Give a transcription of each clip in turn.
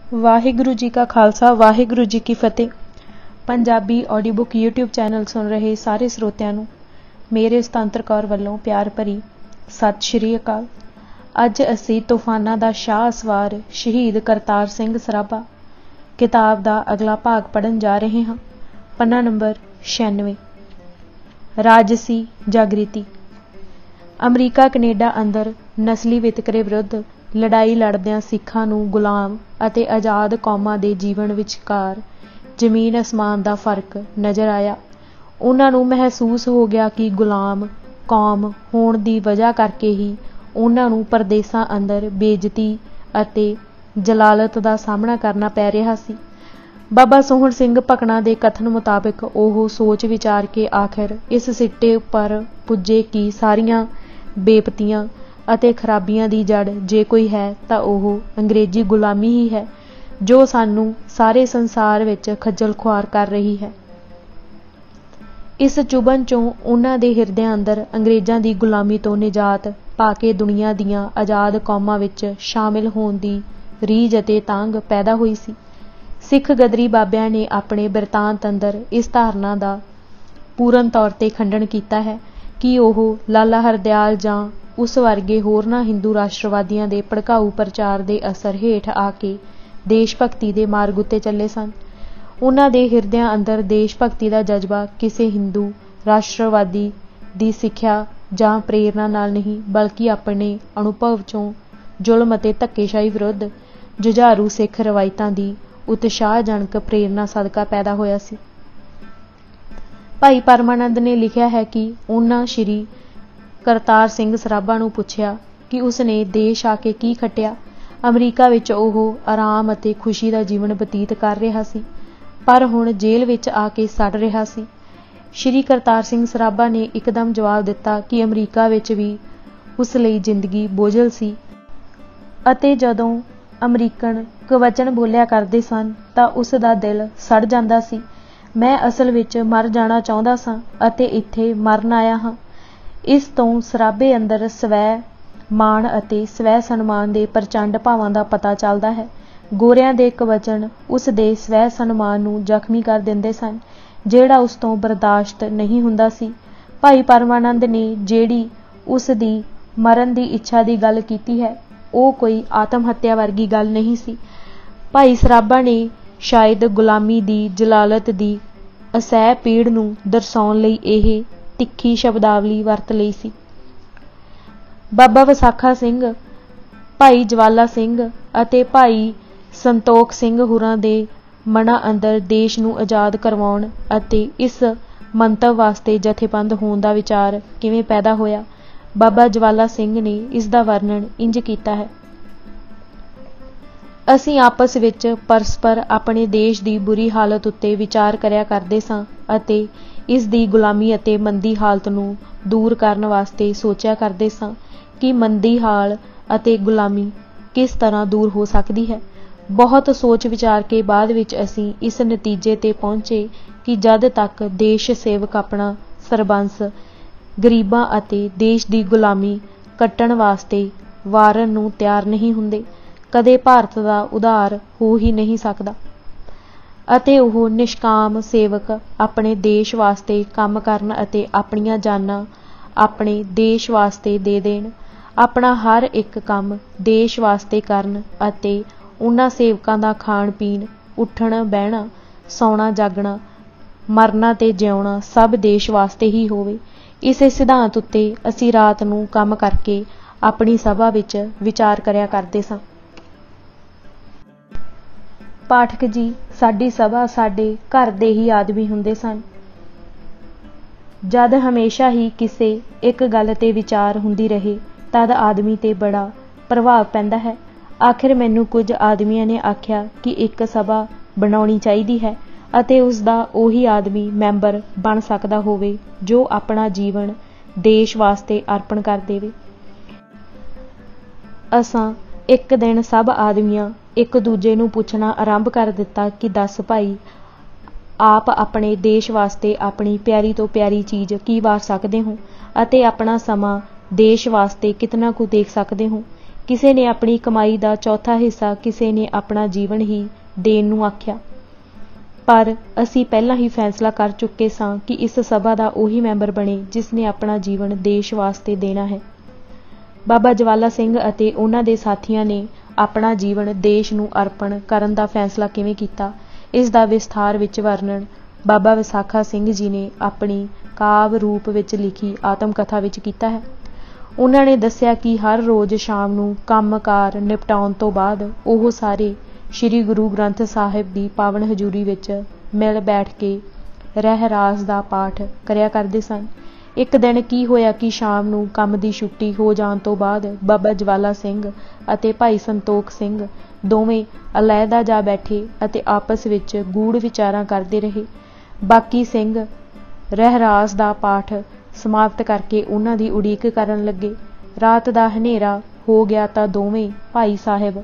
वाहिगुरु जी का खालसा वाहिगुरु जी की फतेह। Punjabi audio book YouTube channel सुन रहे सारे ਸਰੋਤਿਆਂ ਨੂੰ ਮੇਰੇ ਸੁਤੰਤਰ ਕੌਰ ਵੱਲੋਂ ਪਿਆਰ ਭਰੀ ਸਤਿ ਸ਼੍ਰੀ ਅਕਾਲ। ਅੱਜ ਅਸੀਂ ਤੂਫਾਨਾਂ ਦਾ ਸ਼ਾਹ ਸਵਾਰ ਸ਼ਹੀਦ ਕਰਤਾਰ ਸਿੰਘ ਸਰਾਭਾ ਕਿਤਾਬ ਦਾ ਅਗਲਾ ਭਾਗ ਪੜ੍ਹਨ ਜਾ ਰਹੇ ਹਾਂ। ਪੰਨਾ ਨੰਬਰ 96। ਰਾਜਸੀ ਜਾਗ੍ਰਿਤੀ। ਅਮਰੀਕਾ ਕੈਨੇਡਾ ਅੰਦਰ ਨਸਲੀ ਵਿਤਕਰੇ ਵਿਰੁੱਧ ਲੜਾਈ ਲੜਦਿਆਂ ਸਿੱਖਾਂ ਨੂੰ ਗੁਲਾਮ ਅਤੇ ਆਜ਼ਾਦ ਕੌਮਾਂ ਦੇ ਜੀਵਨ ਵਿਚਕਾਰ ਜ਼ਮੀਨ ਅਸਮਾਨ ਦਾ ਫਰਕ ਨਜ਼ਰ ਆਇਆ। ਉਹਨਾਂ ਨੂੰ ਮਹਿਸੂਸ ਹੋ ਗਿਆ ਕਿ ਗੁਲਾਮ ਕੌਮ ਹੋਣ ਦੀ ਵਜ੍ਹਾ ਕਰਕੇ ਹੀ ਉਹਨਾਂ ਨੂੰ ਪਰਦੇਸਾਂ ਅੰਦਰ ਬੇਇੱਜ਼ਤੀ ਅਤੇ ਜਲਾਲਤ ਦਾ ਸਾਹਮਣਾ ਕਰਨਾ ਪੈ ਰਿਹਾ ਸੀ। ਬਾਬਾ ਸੋਹਣ ਸਿੰਘ ਭਕਨਾ ਦੇ ਕਥਨ ਮੁਤਾਬਿਕ ਉਹ ਸੋਚ ਵਿਚਾਰ ਕੇ ਆਖਿਰ ਇਸ ਸਿੱਟੇ ਉੱਪਰ ਪੁੱਜੇ ਕਿ ਸਾਰੀਆਂ ਬੇਪਤੀਆਂ ਅਤੇ ਖਰਾਬੀਆਂ ਦੀ ਜੜ ਜੇ ਕੋਈ ਹੈ ਤਾਂ ਉਹ ਅੰਗਰੇਜ਼ੀ ਗੁਲਾਮੀ ਹੀ ਹੈ, ਜੋ ਸਾਨੂੰ ਸਾਰੇ ਸੰਸਾਰ ਵਿੱਚ ਖੱਜਲ ਖੁਆਰ ਕਰ ਰਹੀ ਹੈ। ਇਸ ਚੁਭਨ ਚੋਂ ਉਹਨਾਂ ਦੇ ਹਿਰਦਿਆਂ ਅੰਦਰ ਅੰਗਰੇਜ਼ਾਂ ਦੀ ਗੁਲਾਮੀ ਤੋਂ ਨਿਜਾਤ ਪਾ ਕੇ ਦੁਨੀਆ ਦੀਆਂ ਆਜ਼ਾਦ ਕੌਮਾਂ ਵਿੱਚ ਸ਼ਾਮਿਲ ਹੋਣ ਦੀ ਰੀਝ ਅਤੇ ਤਾਂਘ ਪੈਦਾ ਹੋਈ ਸੀ। ਸਿੱਖ ਗਦਰੀ ਬਾਬਿਆਂ ਨੇ ਆਪਣੇ ਬਿਰਤਾਂਤ ਅੰਦਰ ਇਸ ਧਾਰਨਾ ਦਾ ਪੂਰਨ ਤੌਰ 'ਤੇ ਖੰਡਨ ਕੀਤਾ ਹੈ ਕਿ ਉਹ ਲਾਲਾ ਹਰਦਿਆਲ ਜਾਂ ਉਸ ਵਰਗੇ ਹੋਰਨਾਂ ਹਿੰਦੂ ਰਾਸ਼ਟਰਵਾਦੀਆਂ ਦੇ ਭੜਕਾਊ ਪ੍ਰਚਾਰ ਦੇ ਅਸਰ ਹੇਠ ਆ ਕੇ ਦੇਸ਼ ਭਗਤੀ ਦੇ ਮਾਰਗ ਉੱਤੇ ਚੱਲੇ ਸਨ। ਉਹਨਾਂ ਦੇ ਹਿਰਦਿਆਂ ਅੰਦਰ ਦੇਸ਼ ਭਗਤੀ ਦਾ ਜਜ਼ਬਾ ਕਿਸੇ ਹਿੰਦੂ ਰਾਸ਼ਟਰਵਾਦੀ ਦੀ ਸਿੱਖਿਆ ਜਾਂ ਪ੍ਰੇਰਨਾ ਨਾਲ ਨਹੀਂ, ਬਲਕਿ ਆਪਣੇ ਅਨੁਭਵ 'ਚੋਂ ਜ਼ੁਲਮ ਅਤੇ ਧੱਕੇਸ਼ਾਹੀ ਵਿਰੁੱਧ ਜੁਝਾਰੂ ਸਿੱਖ ਰਵਾਇਤਾਂ ਦੀ ਉਤਸ਼ਾਹਜਨਕ ਪ੍ਰੇਰਨਾ ਸਦਕਾ ਪੈਦਾ ਹੋਇਆ ਸੀ। ਭਾਈ ਪਰਮਾਨੰਦ ਨੇ ਲਿਖਿਆ ਹੈ ਕਿ ਉਹਨਾਂ ਸ਼੍ਰੀ ਕਰਤਾਰ ਸਿੰਘ ਸਰਾਭਾ ਨੂੰ ਪੁੱਛਿਆ ਕਿ ਉਸਨੇ ਦੇਸ਼ ਆ ਕੇ ਕੀ ਖੱਟਿਆ। ਅਮਰੀਕਾ ਵਿੱਚ ਉਹ ਆਰਾਮ ਅਤੇ ਖੁਸ਼ੀ ਦਾ ਜੀਵਨ ਬਤੀਤ ਕਰ ਰਿਹਾ ਸੀ, ਪਰ ਹੁਣ ਜੇਲ੍ਹ ਵਿੱਚ ਆ ਕੇ ਸੜ ਰਿਹਾ ਸੀ। ਸ਼੍ਰੀ ਕਰਤਾਰ ਸਿੰਘ ਸਰਾਭਾ ਨੇ ਇੱਕਦਮ ਜਵਾਬ ਦਿੱਤਾ ਕਿ ਅਮਰੀਕਾ ਵਿੱਚ ਵੀ ਉਸ ਲਈ ਜ਼ਿੰਦਗੀ ਬੋਝਲ ਸੀ ਅਤੇ ਜਦੋਂ ਅਮਰੀਕਨ ਕਵਚਨ ਬੋਲਿਆ ਕਰਦੇ ਸਨ ਤਾਂ ਉਸ ਦਾ ਦਿਲ ਸੜ ਜਾਂਦਾ ਸੀ। ਮੈਂ ਅਸਲ ਵਿੱਚ ਮਰ ਜਾਣਾ ਚਾਹੁੰਦਾ ਸਾਂ ਅਤੇ ਇੱਥੇ ਮਰਨ ਆਇਆ ਹਾਂ। ਇਸ ਤੋਂ ਸਰਾਭੇ ਅੰਦਰ ਸਵੈ ਮਾਣ ਅਤੇ ਸਵੈ ਸਨਮਾਨ ਦੇ ਪ੍ਰਚੰਡ ਭਾਵਾਂ ਦਾ ਪਤਾ ਚੱਲਦਾ ਹੈ। ਗੋਰਿਆਂ ਦੇ ਕਵਚਨ ਉਸ ਦੇ ਸਵੈ ਸਨਮਾਨ ਨੂੰ ਜ਼ਖਮੀ ਕਰ ਦਿੰਦੇ ਸਨ, ਜਿਹੜਾ ਉਸ ਤੋਂ ਬਰਦਾਸ਼ਤ ਨਹੀਂ ਹੁੰਦਾ ਸੀ। ਭਾਈ ਪਰਮਾਨੰਦ ਨੇ ਜਿਹੜੀ ਉਸ ਦੀ ਮਰਨ ਦੀ ਇੱਛਾ ਦੀ ਗੱਲ ਕੀਤੀ ਹੈ, ਉਹ ਕੋਈ ਆਤਮ ਹੱਤਿਆ ਵਰਗੀ ਗੱਲ ਨਹੀਂ ਸੀ। ਭਾਈ ਸਰਾਭਾ ਨੇ ਸ਼ਾਇਦ ਗੁਲਾਮੀ ਦੀ ਜਲਾਲਤ ਦੀ ਅਸਹਿ ਪੀੜ ਨੂੰ ਦਰਸਾਉਣ ਲਈ ਇਹ ਤਿੱਖੀ ਸ਼ਬਦਾਵਲੀ ਵਰਤ ਲਈ ਸੀ। ਬਾਬਾ ਵਿਸਾਖਾ ਸਿੰਘ, ਭਾਈ ਜਵਾਲਾ ਸਿੰਘ ਅਤੇ ਭਾਈ ਸੰਤੋਖ ਸਿੰਘ ਹੋਰਾਂ ਦੇ ਮਨਾਂ ਅੰਦਰ ਦੇਸ਼ ਨੂੰ ਆਜ਼ਾਦ ਕਰਵਾਉਣ ਅਤੇ ਇਸ ਮੰਤਵ ਵਾਸਤੇ ਜਥੇਬੰਦ ਹੋਣ ਦਾ ਵਿਚਾਰ ਕਿਵੇਂ ਪੈਦਾ ਹੋਇਆ। ਬਾਬਾ ਜਵਾਲਾ ਸਿੰਘ ਨੇ ਇਸ ਦਾ ਵਰਣਨ ਇੰਜ ਕੀਤਾ ਹੈ। ਅਸੀਂ ਆਪਸ ਵਿੱਚ ਪਰਸਪਰ ਆਪਣੇ ਦੇਸ਼ ਦੀ ਬੁਰੀ ਹਾਲਤ ਉੱਤੇ ਵਿਚਾਰ ਕਰਿਆ ਕਰਦੇ ਸਾਂ ਅਤੇ ਇਸ ਦੀ ਗੁਲਾਮੀ ਅਤੇ ਮੰਦੀ ਹਾਲਤ ਨੂੰ ਦੂਰ ਕਰਨ ਵਾਸਤੇ ਸੋਚਿਆ ਕਰਦੇ ਸਾਂ ਕਿ ਮੰਦੀ ਹਾਲ ਅਤੇ ਗੁਲਾਮੀ ਕਿਸ ਤਰ੍ਹਾਂ ਦੂਰ ਹੋ ਸਕਦੀ ਹੈ। ਬਹੁਤ ਸੋਚ ਵਿਚਾਰ ਕੇ ਬਾਅਦ ਵਿੱਚ ਅਸੀਂ ਇਸ ਨਤੀਜੇ 'ਤੇ ਪਹੁੰਚੇ ਕਿ ਜਦ ਤੱਕ ਦੇਸ਼ ਸੇਵਕ ਆਪਣਾ ਸਰਬੰਸ ਗਰੀਬਾਂ ਅਤੇ ਦੇਸ਼ ਦੀ ਗੁਲਾਮੀ ਕੱਟਣ ਵਾਸਤੇ ਵਾਰਨ ਨੂੰ ਤਿਆਰ ਨਹੀਂ ਹੁੰਦੇ, ਕਦੇ ਭਾਰਤ ਦਾ ਉਧਾਰ ਹੋ ਹੀ ਨਹੀਂ ਸਕਦਾ ਅਤੇ ਉਹ ਨਿਸ਼ਕਾਮ ਸੇਵਕ ਆਪਣੇ ਦੇਸ਼ ਵਾਸਤੇ ਕੰਮ ਕਰਨ ਅਤੇ ਆਪਣੀਆਂ ਜਾਨਾਂ ਆਪਣੇ ਦੇਸ਼ ਵਾਸਤੇ ਦੇ ਦੇਣ, ਆਪਣਾ ਹਰ ਇੱਕ ਕੰਮ ਦੇਸ਼ ਵਾਸਤੇ ਕਰਨ ਅਤੇ ਉਹਨਾਂ ਸੇਵਕਾਂ ਦਾ ਖਾਣ ਪੀਣ, ਉੱਠਣਾ ਬਹਿਣਾ, ਸੌਣਾ ਜਾਗਣਾ, ਮਰਨਾ ਤੇ ਜਿਉਣਾ ਸਭ ਦੇਸ਼ ਵਾਸਤੇ ਹੀ ਹੋਵੇ। ਇਸੇ ਸਿਧਾਂਤ ਉੱਤੇ ਅਸੀਂ ਰਾਤ ਨੂੰ ਕੰਮ ਕਰਕੇ ਆਪਣੀ ਸਭਾ ਵਿੱਚ ਵਿਚਾਰ ਕਰਿਆ ਕਰਦੇ ਸਾਂ। ਪਾਠਕ ਜੀ, ਸਾਡੀ ਸਭਾ ਸਾਡੇ ਘਰ ਦੇ ਹੀ ਆਦਮੀ ਹੁੰਦੇ ਸਨ। ਜਦ ਹਮੇਸ਼ਾ ਹੀ ਕਿਸੇ ਇੱਕ ਗੱਲ 'ਤੇ ਵਿਚਾਰ ਹੁੰਦੀ ਰਹੇ ਤਦ ਆਦਮੀ 'ਤੇ ਬੜਾ ਪ੍ਰਭਾਵ ਪੈਂਦਾ ਹੈ। ਆਖਿਰ ਮੈਨੂੰ ਕੁਝ ਆਦਮੀਆਂ ਨੇ ਆਖਿਆ ਕਿ ਇੱਕ ਸਭਾ ਬਣਾਉਣੀ ਚਾਹੀਦੀ ਹੈ ਅਤੇ ਉਸ ਦਾ ਉਹੀ ਆਦਮੀ ਮੈਂਬਰ ਬਣ ਸਕਦਾ ਹੋਵੇ ਜੋ ਆਪਣਾ ਜੀਵਨ ਦੇਸ਼ ਵਾਸਤੇ ਅਰਪਣ ਕਰ ਦੇਵੇ। ਅਸਾਂ ਇੱਕ ਦਿਨ ਸਭ ਆਦਮੀਆਂ ਇੱਕ ਦੂਜੇ ਨੂੰ ਪੁੱਛਣਾ ਆਰੰਭ ਕਰ ਦਿੱਤਾ ਕਿ ਦੱਸ ਭਾਈ, ਆਪ ਆਪਣੇ ਦੇਸ਼ ਵਾਸਤੇ ਆਪਣੀ ਪਿਆਰੀ ਤੋਂ ਪਿਆਰੀ ਚੀਜ਼ ਕੀ ਵਾਰ ਸਕਦੇ ਹੋ ਅਤੇ ਆਪਣਾ ਸਮਾਂ ਦੇਸ਼ ਵਾਸਤੇ ਕਿਤਨਾ ਕੁ ਦੇਖ ਸਕਦੇ ਹੋ। ਕਿਸੇ ਨੇ ਆਪਣੀ ਕਮਾਈ ਦਾ ਚੌਥਾ ਹਿੱਸਾ ਕਿਸੇ ਨੇ ਆਪਣਾ ਜੀਵਨ ਹੀ ਦੇਣ ਨੂੰ ਆਖਿਆ। ਪਰ ਅਸੀਂ ਪਹਿਲਾਂ ਹੀ ਫੈਸਲਾ ਕਰ ਚੁੱਕੇ ਸਾਂ ਕਿ ਇਸ ਸਭਾ ਦਾ ਉਹੀ ਮੈਂਬਰ ਬਣੇ ਜਿਸ ਨੇ ਆਪਣਾ ਜੀਵਨ ਦੇਸ਼ ਵਾਸਤੇ ਦੇਣਾ ਹੈ। ਬਾਬਾ ਜਵਾਲਾ ਸਿੰਘ ਅਤੇ ਉਹਨਾਂ ਦੇ ਸਾਥੀਆਂ ਨੇ ਆਪਣਾ ਜੀਵਨ ਦੇਸ਼ ਨੂੰ ਅਰਪਣ ਕਰਨ ਦਾ ਫੈਸਲਾ ਕਿਵੇਂ ਕੀਤਾ, ਇਸ ਦਾ ਵਿਸਥਾਰ ਵਿੱਚ ਵਰਣਨ ਬਾਬਾ ਵਿਸਾਖਾ ਸਿੰਘ ਜੀ ਨੇ ਆਪਣੀ ਕਾਵਿ ਰੂਪ ਵਿੱਚ ਲਿਖੀ ਆਤਮ ਕਥਾ ਵਿੱਚ ਕੀਤਾ ਹੈ। ਉਹਨਾਂ ਨੇ ਦੱਸਿਆ ਕਿ ਹਰ ਰੋਜ਼ ਸ਼ਾਮ ਨੂੰ ਕੰਮਕਾਰ ਨਿਪਟਾਉਣ ਤੋਂ ਬਾਅਦ ਉਹ ਸਾਰੇ ਸ਼੍ਰੀ ਗੁਰੂ ਗ੍ਰੰਥ ਸਾਹਿਬ ਦੀ ਪਾਵਨ ਹਜ਼ੂਰੀ ਵਿੱਚ ਮਿਲ ਬੈਠ ਕੇ ਰਹਿਰਾਸ ਦਾ ਪਾਠ ਕਰਿਆ ਕਰਦੇ ਸਨ। ਇੱਕ ਦਿਨ ਕੀ ਹੋਇਆ ਕਿ ਸ਼ਾਮ ਨੂੰ ਕੰਮ ਦੀ ਛੁੱਟੀ ਹੋ ਜਾਣ ਤੋਂ ਬਾਅਦ ਬਾਬਾ ਜਵਾਲਾ ਸਿੰਘ ਅਤੇ ਭਾਈ ਸੰਤੋਖ ਸਿੰਘ ਦੋਵੇਂ ਅਲੈਦਾ ਜਾ ਬੈਠੇ ਅਤੇ ਆਪਸ ਵਿੱਚ ਗੂੜ ਵਿਚਾਰਾਂ ਕਰਦੇ ਰਹੇ। ਬਾਕੀ ਸਿੰਘ ਰਹਿਰਾਸ ਦਾ ਪਾਠ ਸਮਾਪਤ ਕਰਕੇ ਉਹਨਾਂ ਦੀ ਉਡੀਕ ਕਰਨ ਲੱਗੇ। ਰਾਤ ਦਾ ਹਨੇਰਾ ਹੋ ਗਿਆ ਤਾਂ ਦੋਵੇਂ ਭਾਈ ਸਾਹਿਬ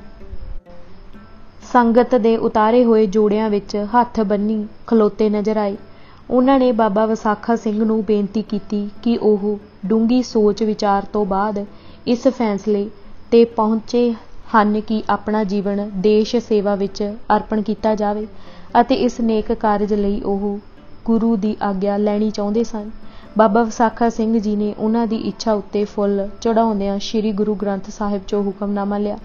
ਸੰਗਤ ਦੇ ਉਤਾਰੇ ਹੋਏ ਜੋੜਿਆਂ ਵਿੱਚ ਹੱਥ ਬੰਨ੍ਹੀ ਖਲੋਤੇ ਨਜ਼ਰ ਆਏ। ਉਹਨਾਂ ਨੇ ਬਾਬਾ ਵਿਸਾਖਾ ਸਿੰਘ ਨੂੰ ਬੇਨਤੀ ਕੀਤੀ ਕਿ ਉਹ ਡੂੰਘੀ ਸੋਚ ਵਿਚਾਰ ਤੋਂ ਬਾਅਦ ਇਸ ਫੈਸਲੇ ਤੇ ਪਹੁੰਚੇ ਹਨ ਕਿ ਆਪਣਾ ਜੀਵਨ ਦੇਸ਼ ਸੇਵਾ ਵਿੱਚ ਅਰਪਣ ਕੀਤਾ ਜਾਵੇ ਅਤੇ ਇਸ ਨੇਕ ਕਾਰਜ ਲਈ ਉਹ ਗੁਰੂ ਦੀ ਆਗਿਆ ਲੈਣੀ ਚਾਹੁੰਦੇ ਸਨ। ਬਾਬਾ ਵਿਸਾਖਾ ਸਿੰਘ ਜੀ ਨੇ ਉਹਨਾਂ ਦੀ ਇੱਛਾ ਉੱਤੇ ਫੁੱਲ ਚੜਾਉਂਦਿਆਂ ਸ਼੍ਰੀ ਗੁਰੂ ਗ੍ਰੰਥ ਸਾਹਿਬ 'ਚੋਂ ਹੁਕਮਨਾਮਾ ਲਿਆ।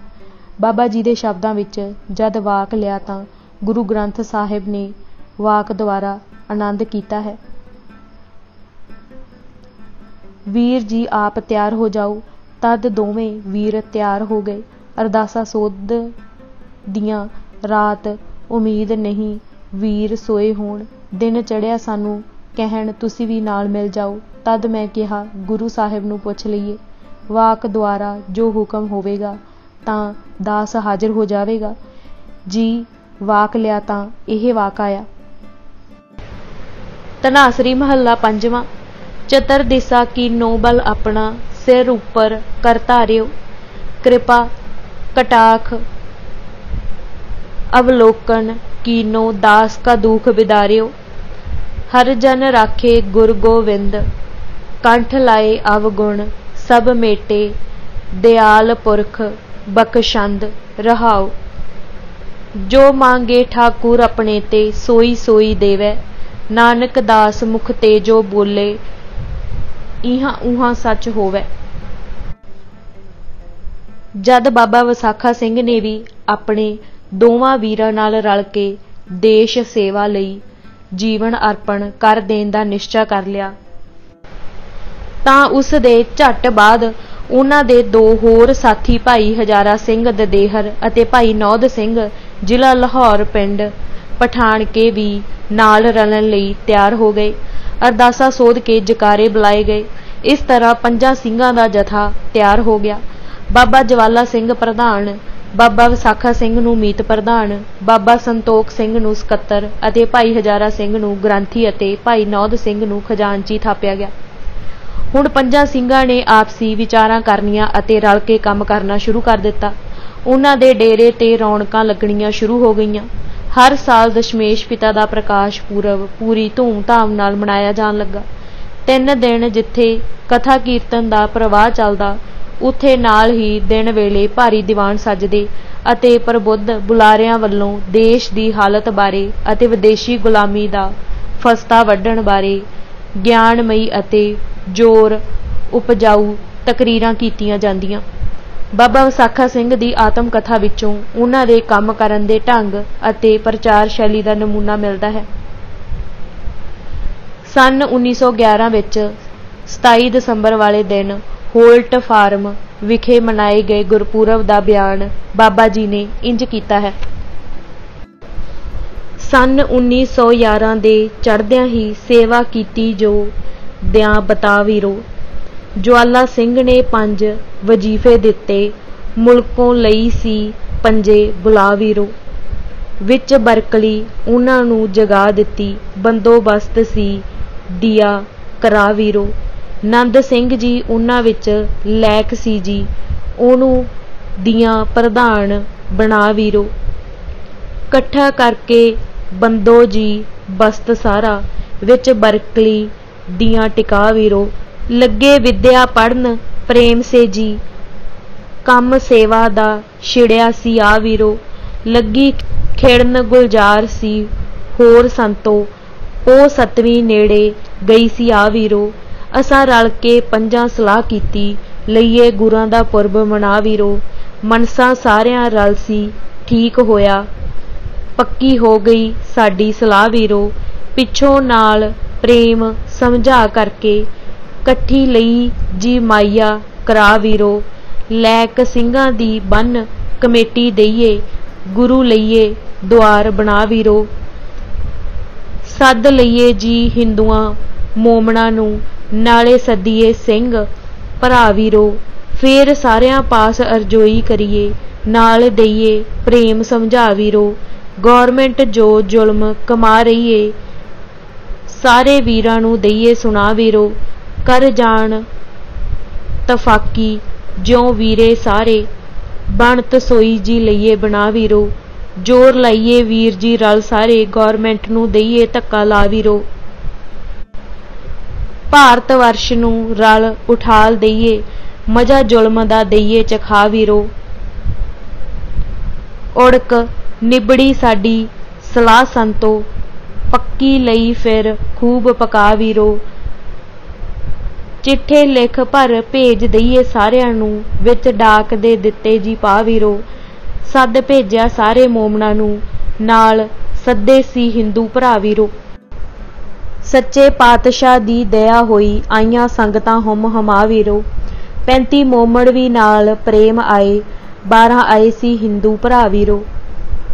ਬਾਬਾ ਜੀ ਦੇ ਸ਼ਬਦਾਂ ਵਿੱਚ ਜਦ ਵਾਕ ਲਿਆ ਤਾਂ ਗੁਰੂ ਗ੍ਰੰਥ ਸਾਹਿਬ ਨੇ ਵਾਕ ਦੁਆਰਾ ਆਨੰਦ ਕੀਤਾ ਹੈ। ਵੀਰ ਜੀ ਆਪ ਤਿਆਰ ਹੋ ਜਾਓ। ਤਦ ਦੋਵੇਂ ਵੀਰ ਤਿਆਰ ਹੋ ਗਏ। ਅਰਦਾਸਾ ਸੋਧ ਦੀਆਂ ਰਾਤ ਉਮੀਦ ਨਹੀਂ ਵੀਰ ਸੋਏ ਹੋਣ। ਦਿਨ ਚੜ੍ਹਿਆ ਸਾਨੂੰ ਕਹਿਣ ਤੁਸੀਂ ਵੀ ਨਾਲ ਮਿਲ ਜਾਓ। ਤਦ ਮੈਂ ਕਿਹਾ ਗੁਰੂ ਸਾਹਿਬ ਨੂੰ ਪੁੱਛ ਲਈਏ। ਵਾਕ ਦੁਆਰਾ ਜੋ ਹੁਕਮ ਹੋਵੇਗਾ ਤਾਂ ਦਾਸ ਹਾਜ਼ਰ ਹੋ ਜਾਵੇਗਾ। ਜੀ ਵਾਕ ਲਿਆ ਤਾਂ ਇਹ ਵਾਕ ਆਇਆ। ਧਨਾਸਰੀ ਮਹੱਲਾ ਪੰਜਵਾਂ। ਚਤਰ ਦਿਸਾ ਕੀਨੋ ਬਲ ਆਪਣਾ ਸਿਰ ਉੱਪਰ ਕਰ ਧਾਰਿਓ। ਕਿਰਪਾ ਕਟਾਖ ਅਵਲੋਕਨ ਕੀਨੋ ਦਾਸ ਕਾ ਦੁਖ ਬਿਦਾਰਿਓ। ਹਰ ਜਨ ਰਾਖੇ ਗੁਰ ਗੋਵਿੰਦ ਕੰਠ ਲਾਏ ਅਵਗੁਣ ਸਭ ਮੇਟੇ। ਦਿਆਲ ਪੁਰਖ ਬਖਸ਼ੰਦ ਰਹਾਓ। ਜੋ ਮੰਗੇ ਠਾਕੁਰ ਆਪਣੇ ਤੇ ਸੋਈ ਸੋਈ ਦੇਵੈ। ਨਾਨਕ ਦਾਸ ਮੁਖ ਤੇ ਜੋ ਬੋਲੇ ਇਹਾਂ ਉਹਾਂ ਸੱਚ ਹੋਵੈ। ਜਦ ਬਾਬਾ ਵਿਸਾਖਾ ਸਿੰਘ ਨੇ ਵੀ ਆਪਣੇ ਦੋਵਾਂ ਵੀਰਾਂ ਨਾਲ ਰਲ ਕੇ ਦੇਸ਼ ਸੇਵਾ ਲਈ ਜੀਵਨ ਅਰਪਣ ਕਰ ਦੇਣ ਦਾ ਨਿਸ਼ਚਾ ਕਰ ਲਿਆ ਤਾਂ ਉਸ ਦੇ ਝੱਟ ਬਾਅਦ ਉਹਨਾਂ ਦੇ ਦੋ ਹੋਰ ਸਾਥੀ ਭਾਈ ਹਜ਼ਾਰਾ ਸਿੰਘ ਦਦੇਹਰ ਅਤੇ ਭਾਈ ਨੌਧ ਸਿੰਘ ਜ਼ਿਲ੍ਹਾ ਲਾਹੌਰ ਪਿੰਡ ਪਠਾਨਕੇ ਵੀ ਨਾਲ ਰਲਣ ਲਈ ਤਿਆਰ ਹੋ ਗਏ। ਅਰਦਾਸਾ ਸੋਧ ਕੇ ਜਕਾਰੇ ਬੁਲਾਏ ਗਏ। ਇਸ ਤਰ੍ਹਾਂ 5 ਸਿੰਘਾਂ ਦਾ ਜਥਾ ਤਿਆਰ ਹੋ ਗਿਆ। ਬਾਬਾ ਜਵਾਲਾ ਸਿੰਘ ਪ੍ਰਧਾਨ, ਬਾਬਾ ਵਿਸਾਖਾ ਸਿੰਘ ਨੂੰ ਮੀਤ ਪ੍ਰਧਾਨ, ਬਾਬਾ ਸੰਤੋਖ ਸਿੰਘ ਨੂੰ ਸਕੱਤਰ ਅਤੇ ਭਾਈ ਹਜ਼ਾਰਾ ਸਿੰਘ ਨੂੰ ਗ੍ਰੰਥੀ ਅਤੇ ਭਾਈ ਨੌਧ ਸਿੰਘ ਨੂੰ ਖਜ਼ਾਨਚੀ ਥਾਪਿਆ ਗਿਆ। ਹੁਣ 5 ਸਿੰਘਾਂ ਨੇ ਆਪਸੀ ਵਿਚਾਰਾਂ ਕਰਨੀਆਂ ਅਤੇ ਰਲ ਕੇ ਕੰਮ ਕਰਨਾ ਸ਼ੁਰੂ ਕਰ ਦਿੱਤਾ। ਉਹਨਾਂ ਦੇ ਡੇਰੇ ਤੇ ਰੌਣਕਾਂ ਲੱਗਣੀਆਂ ਸ਼ੁਰੂ ਹੋ ਗਈਆਂ। ਹਰ ਸਾਲ ਦਸ਼ਮੇਸ਼ ਪਿਤਾ ਦਾ ਪ੍ਰਕਾਸ਼ ਪੁਰਬ ਪੂਰੀ ਧੂਮ-ਧਾਮ ਨਾਲ ਮਨਾਇਆ ਜਾਣ ਲੱਗਾ। 3 ਦਿਨ ਜਿੱਥੇ ਕਥਾ ਕੀਰਤਨ ਦਾ ਪ੍ਰਵਾਹ ਚੱਲਦਾ, ਉੱਥੇ ਨਾਲ ਹੀ ਦਿਨ ਵੇਲੇ ਭਾਰੀ ਦੀਵਾਨ ਸੱਜਦੇ ਅਤੇ ਪ੍ਰਬੁੱਧ ਬੁਲਾਰਿਆਂ ਵੱਲੋਂ ਦੇਸ਼ ਦੀ ਹਾਲਤ ਬਾਰੇ ਅਤੇ ਵਿਦੇਸ਼ੀ ਗੁਲਾਮੀ ਦਾ ਫਸਤਾ ਵੱਢਣ ਬਾਰੇ ਗਿਆਨਮਈ ਅਤੇ ਜ਼ੋਰ ਉਪਜਾਊ ਤਕਰੀਰਾਂ ਕੀਤੀਆਂ ਜਾਂਦੀਆਂ। ਬਾਬਾ ਵਿਸਾਖਾ ਸਿੰਘ ਦੀ ਆਤਮ ਕਥਾ ਵਿੱਚੋਂ ਉਹਨਾਂ ਦੇ ਕੰਮ ਕਰਨ ਦੇ ਢੰਗ ਅਤੇ ਪ੍ਰਚਾਰ ਸ਼ੈਲੀ ਦਾ ਨਮੂਨਾ ਮਿਲਦਾ ਹੈ। ਸੰਨ 1911 ਵਿੱਚ 27 ਦਸੰਬਰ ਵਾਲੇ ਦਿਨ ਹੋਲਟ ਫਾਰਮ ਵਿਖੇ ਮਨਾਏ ਗਏ ਗੁਰਪੁਰਬ ਦਾ ਬਿਆਨ ਬਾਬਾ ਜੀ ਨੇ ਇੰਜ ਕੀਤਾ ਹੈ। ਸੰਨ 1911 ਦੇ ਚੜ੍ਹਦਿਆਂ ਹੀ ਸੇਵਾ ਕੀਤੀ ਜੋ ਦਿਆਂ ਬਤਾ ਵੀਰੋ। ਜਵਾਲਾ ਸਿੰਘ ਨੇ 5 ਵਜੀਫੇ ਦਿੱਤੇ, ਮੁਲਕੋਂ ਲਈ ਸੀ 5 ਬੁਲਾ ਵੀਰੋ। ਵਿੱਚ ਬਰਕਲੀ ਉਹਨਾਂ ਨੂੰ ਜਗਾ ਦਿੱਤੀ, ਬੰਦੋਬਸਤ ਸੀ ਦੀਆ ਕਰਾ ਵੀਰੋ। ਨੰਦ ਸਿੰਘ ਜੀ ਉਹਨਾਂ ਵਿੱਚ ਲੈਕ ਸੀ ਜੀ, ਉਹਨੂੰ ਦੀਆਂ ਪ੍ਰਧਾਨ ਬਣਾ ਵੀਰੋ। ਇਕੱਠਾ ਕਰਕੇ ਬੰਦੋ ਜੀ ਬਸਤ ਸਾਰਾ, ਵਿੱਚ ਬਰਕਲੀ ਦੀਆਂ ਟਿਕਾ ਵੀਰੋ। ਲੱਗੇ ਵਿਦਿਆ ਪੜ੍ਹਨ ਪ੍ਰੇਮ ਸੇ ਜੀ, ਕੰਮ ਸੇਵਾ ਦਾ ਛਿੜਿਆ ਸੀ ਆ ਵੀਰੋ, ਲੱਗੀ ਖਿੜਨ ਗੁਲਜ਼ਾਰ ਸੀ ਹੋਰ ਸੰਤੋ, ਉਹ 7ਵੀਂ ਨੇੜੇ ਗਈ ਸੀ ਆ ਵੀਰੋ। ਅਸਾਂ ਰਲ ਕੇ ਪੰਜਾਂ ਸਲਾਹ ਕੀਤੀ, ਲਈਏ ਗੁਰਾਂ ਦਾ ਪੁਰਬ ਮਨਾ ਵੀਰੋ। ਮਨਸਾਂ ਸਾਰਿਆਂ ਰਲ ਸੀ ਠੀਕ ਹੋਇਆ, ਪੱਕੀ ਹੋ ਗਈ ਸਾਡੀ ਸਲਾਹ ਵੀਰੋ। ਪਿੱਛੋਂ ਨਾਲ ਪ੍ਰੇਮ ਸਮਝਾ ਕਰਕੇ, ਇਕੱਠੀ ਲਈ ਜੀ ਮਾਈਆ ਕਰਾ ਵੀਰੋ। ਲੈਕ ਸਿੰਘਾਂ ਦੀ ਬੰਨ ਕਮੇਟੀ ਦਈਏ, ਗੁਰੂ ਲਈਏ ਦੁਆਰ ਬਣਾ ਵੀਰੋ। ਸੱਦ ਲਈਏ ਜੀ ਹਿੰਦੂਆਂ ਮੋਮਨਾਂ ਨੂੰ, ਨਾਲੇ ਸੱਦੀਏ ਸਿੰਘ ਭਰਾ ਵੀਰੋ। ਫੇਰ ਸਾਰਿਆਂ ਪਾਸ ਅਰਜ਼ੋਈ ਕਰੀਏ, ਨਾਲ ਦਈਏ ਪ੍ਰੇਮ ਸਮਝਾ ਵੀਰੋ। ਗੌਰਮੈਂਟ ਜੋ ਜ਼ੁਲਮ ਕਮਾ ਰਹੀ ਏ, ਸਾਰੇ ਵੀਰਾਂ ਨੂੰ ਦਈਏ ਸੁਣਾ ਵੀਰੋ। ਕਰ ਜਾਣ ਤਫਾਕੀ ਜਿਉਂ ਵੀਰੇ ਸਾਰੇ, ਬਣਤ ਸੋਈ ਜੀ ਲਈਏ ਬਣਾ ਵੀਰੋ। ਜ਼ੋਰ ਲਾਈਏ ਵੀਰ ਜੀ ਰਲ ਸਾਰੇ, ਗੌਰਮੈਂਟ ਨੂੰ ਦਈਏ ਧੱਕਾ ਲਾ ਵੀਰੋ। ਭਾਰਤ ਵਰਸ਼ ਨੂੰ ਰਲ ਉਠਾਲ ਦਈਏ, ਮਜ਼ਾ ਜ਼ੁਲਮ ਦਾ ਦਈਏ ਚਖਾ ਵੀਰੋ। ਉੜਕ ਨਿਬੜੀ ਸਾਡੀ ਸਲਾਹ ਸੰਤੋ, ਪੱਕੀ ਲਈ ਫਿਰ ਖੂਬ ਪਕਾ ਵੀਰੋ। ਚਿੱਠੇ ਲਿਖ ਭਰ ਭੇਜ ਦਈਏ ਸਾਰਿਆਂ ਨੂੰ, ਵਿੱਚ ਡਾਕ ਦੇ ਦਿੱਤੇ ਜੀ ਪਾ ਵੀਰੋ। ਸੱਦ ਭੇਜਿਆ ਸਾਰੇ ਮੋਮਨਾਂ ਨੂੰ, ਨਾਲ ਸੱਦੇ ਸੀ ਹਿੰਦੂ ਭਰਾ ਵੀਰੋ। ਸੱਚੇ ਪਾਤਸ਼ਾਹ ਦੀ ਦਇਆ ਹੋਈ, ਆਈਆਂ ਸੰਗਤਾਂ ਹੁਮ ਹਮਾ ਵੀਰੋ। 35 ਮੋਮੜ ਵੀ ਨਾਲ ਪ੍ਰੇਮ ਆਏ, 12 ਆਏ ਸੀ ਹਿੰਦੂ ਭਰਾ ਵੀਰੋ।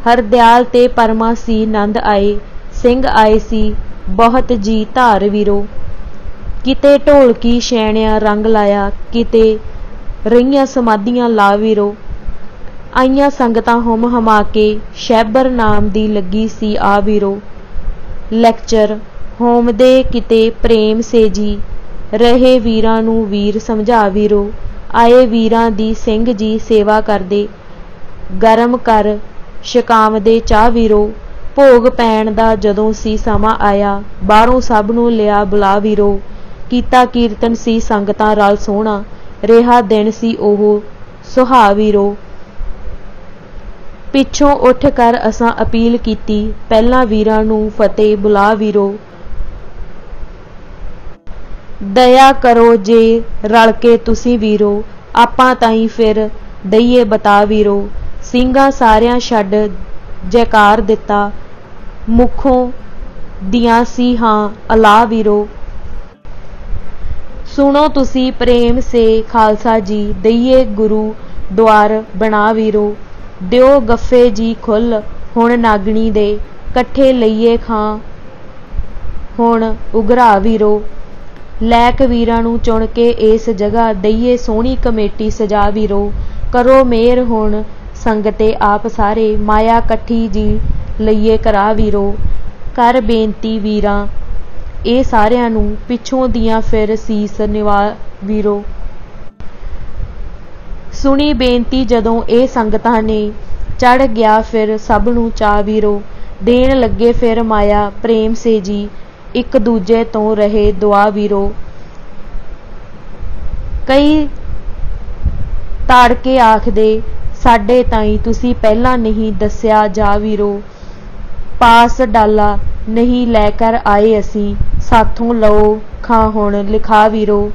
ਹਰਦਿਆਲ ਤੇ ਪਰਮਾ ਸੀ ਨੰਦ ਆਏ, ਸਿੰਘ ਆਏ ਸੀ ਬਹੁਤ ਜੀ ਧਾਰ ਵੀਰੋ। ਕਿਤੇ ਢੋਲਕੀ ਛੈਣਿਆਂ ਰੰਗ ਲਾਇਆ, ਕਿਤੇ ਰਹੀਆਂ ਸਮਾਧੀਆਂ ਲਾ ਵੀਰੋ। ਆਈਆਂ ਸੰਗਤਾਂ ਹੁਮ ਹਮਾ ਕੇ, ਸ਼ੈਬਰ ਨਾਮ ਦੀ ਲੱਗੀ ਸੀ ਆ ਵੀਰੋ। ਲੈਕਚਰ ਹੋਮਦੇ ਕਿਤੇ ਪ੍ਰੇਮ ਸੇ ਜੀ, ਰਹੇ ਵੀਰਾਂ ਨੂੰ ਵੀਰ ਸਮਝਾ ਵੀਰੋ। ਆਏ ਵੀਰਾਂ ਦੀ ਸਿੰਘ ਜੀ ਸੇਵਾ ਕਰਦੇ, ਗਰਮ ਕਰ ਛਕਾਮਦੇ ਚਾਹ ਵੀਰੋ। ਭੋਗ ਪੈਣ ਦਾ ਜਦੋਂ ਸੀ ਸਮਾਂ ਆਇਆ, ਬਾਹਰੋਂ ਸਭ ਨੂੰ ਲਿਆ ਬੁਲਾ ਵੀਰੋ। ਕੀਤਾ ਕੀਰਤਨ ਸੀ ਸੰਗਤਾਂ ਰਲ ਸੋਹਣਾ, ਰਿਹਾ ਦਿਨ ਸੀ ਉਹ ਸੁਹਾ ਵੀਰੋ। ਪਿੱਛੋਂ ਉੱਠ ਕਰ ਅਸਾਂ ਅਪੀਲ ਕੀਤੀ, ਪਹਿਲਾਂ ਵੀਰਾਂ ਨੂੰ ਫਤਿਹ ਬੁਲਾ ਵੀਰੋ। ਦਇਆ ਕਰੋ ਜੇ ਰਲ ਕੇ ਤੁਸੀਂ ਵੀਰੋ, ਆਪਾਂ ਤਾਈਂ ਫਿਰ ਦਈਏ ਬਤਾ ਵੀਰੋ। ਸਿੰਘਾਂ ਸਾਰਿਆਂ ਛੱਡ ਜੈਕਾਰ ਦਿੱਤਾ, ਮੁਖੋਂ ਦੀਆਂ ਸੀ ਹਾਂ ਅਲਾ ਵੀਰੋ। ਸੁਣੋ ਤੁਸੀਂ ਪ੍ਰੇਮ ਸੇ ਖਾਲਸਾ ਜੀ, ਦਈਏ ਗੁਰੂ ਦੁਆਰ ਬਣਾ ਵੀਰੋ। ਦਿਓ ਗੱਫੇ ਜੀ ਖੁੱਲ ਹੁਣ ਨਾਗਣੀ ਦੇ, ਇਕੱਠੇ ਲਈਏ ਖਾਂ ਹੁਣ ਉਗਰਾ ਵੀਰੋ। ਲੈਕ ਵੀਰਾਂ ਨੂੰ ਚੁਣ ਕੇ ਇਸ ਜਗ੍ਹਾ, ਦਈਏ ਸੋਹਣੀ ਕਮੇਟੀ ਸਜਾ ਵੀਰੋ। ਕਰੋ ਮਿਹਰ ਹੁਣ ਸੰਗਤੇ ਆਪ ਸਾਰੇ, ਮਾਇਆ ਇਕੱਠੀ ਜੀ ਲਈਏ ਕਰਾ ਵੀਰੋ। ਕਰ ਬੇਨਤੀ ਵੀਰਾਂ ਇਹ ਸਾਰਿਆਂ ਨੂੰ, ਪਿੱਛੋਂ ਦੀਆਂ ਫਿਰ ਸੀਸ ਨਿਵਾ ਵੀਰੋ। ਸੁਣੀ ਬੇਨਤੀ ਜਦੋਂ ਇਹ ਸੰਗਤਾਂ ਨੇ, ਚੜ ਗਿਆ ਫਿਰ ਸਭ ਨੂੰ ਚਾ ਵੀਰੋ। ਦੇਣ ਲੱਗੇ ਫਿਰ ਮਾਇਆ ਪ੍ਰੇਮ ਸੇ ਜੀ, ਇੱਕ ਦੂਜੇ ਤੋਂ ਰਹੇ ਦੁਆ ਵੀਰੋ। ਕਈ ਤਾੜ ਕੇ ਆਖਦੇ, ਸਾਡੇ ਤਾਈਂ ਤੁਸੀਂ ਪਹਿਲਾਂ ਨਹੀਂ ਦੱਸਿਆ ਜਾ ਵੀਰੋ। ਪਾਸ ਡਾਲਾ ਨਹੀਂ ਲੈ ਕਰ ਆਏ ਅਸੀਂ, ਸਾਥੋਂ ਲਓ ਖਾਂ ਹੁਣ ਲਿਖਾ ਵੀਰੋ।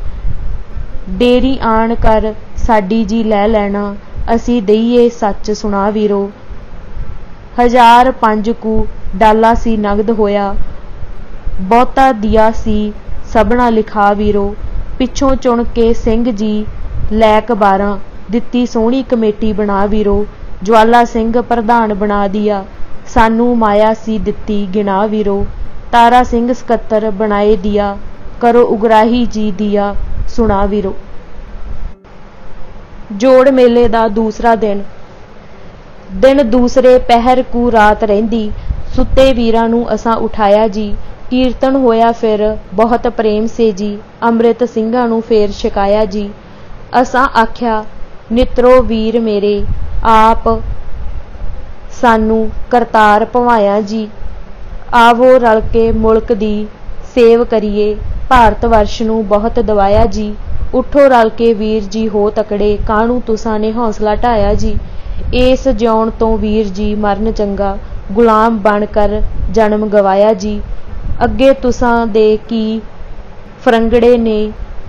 ਡੇਰੀ ਆਣ ਕਰ ਸਾਡੀ ਜੀ ਲੈ ਲੈਣਾ, ਅਸੀਂ ਦਈਏ ਸੱਚ ਸੁਣਾ ਵੀਰੋ। 1005 ਕੁ ਡਾਲਾ ਸੀ ਨਗਦ ਹੋਇਆ, ਬਹੁਤਾ ਦਿਆ ਸੀ ਸਭਨਾ ਲਿਖਾ ਵੀਰੋ। ਪਿੱਛੋਂ ਚੁਣ ਕੇ ਸਿੰਘ ਜੀ ਲੈਕ 12, ਦਿੱਤੀ ਸੋਹਣੀ ਕਮੇਟੀ ਬਣਾ ਵੀਰੋ। ਜਵਾਲਾ ਸਿੰਘ ਪ੍ਰਧਾਨ ਬਣਾ ਦਿਆ, ਸਾਨੂੰ ਮਾਇਆ ਸੀ ਦਿੱਤੀ ਗਿਣਾ ਵੀਰੋ। ਤਾਰਾ ਸਿੰਘ ਸਕੱਤਰ ਬਣਾਏ ਦਿਆ, ਕਰੋ ਉਗਰਾਹੀ ਜੀ ਦਿਆ ਸੁਣਾ ਵੀਰੋ। ਜੋੜ ਮੇਲੇ ਦਾ ਦੂਸਰਾ ਦਿਨ ਦੂਸਰੇ ਪਹਿਰ ਕੁ ਰਾਤ ਰਹਿੰਦੀ, ਸੁੱਤੇ ਵੀਰਾਂ ਨੂੰ ਅਸਾਂ ਉਠਾਇਆ ਜੀ। ਕੀਰਤਨ ਹੋਇਆ ਫਿਰ ਬਹੁਤ ਪ੍ਰੇਮ ਸੇ ਜੀ, ਅੰਮ੍ਰਿਤ ਸਿੰਘਾਂ ਨੂੰ ਫੇਰ ਛਕਾਇਆ ਜੀ। ਅਸਾਂ ਆਖਿਆ ਨਿਤਰੋ ਵੀਰ ਮੇਰੇ, ਆਪ ਸਾਨੂੰ ਕਰਤਾਰ ਭਵਾਇਆ ਜੀ। ਆਵੋ ਰਲ ਕੇ ਮੁਲਕ ਦੀ ਸੇਵ ਕਰੀਏ, ਭਾਰਤ ਵਰਸ਼ ਨੂੰ ਬਹੁਤ ਦਵਾਇਆ ਜੀ। उठो रल के वीर जी हो तकड़े, काहनू तुसां ने हौसला ढाया जी। इस जिउण तो वीर जी मरन चंगा, गुलाम बन कर जन्म गवाया जी। अगे तुसां दे की फरंगड़े ने,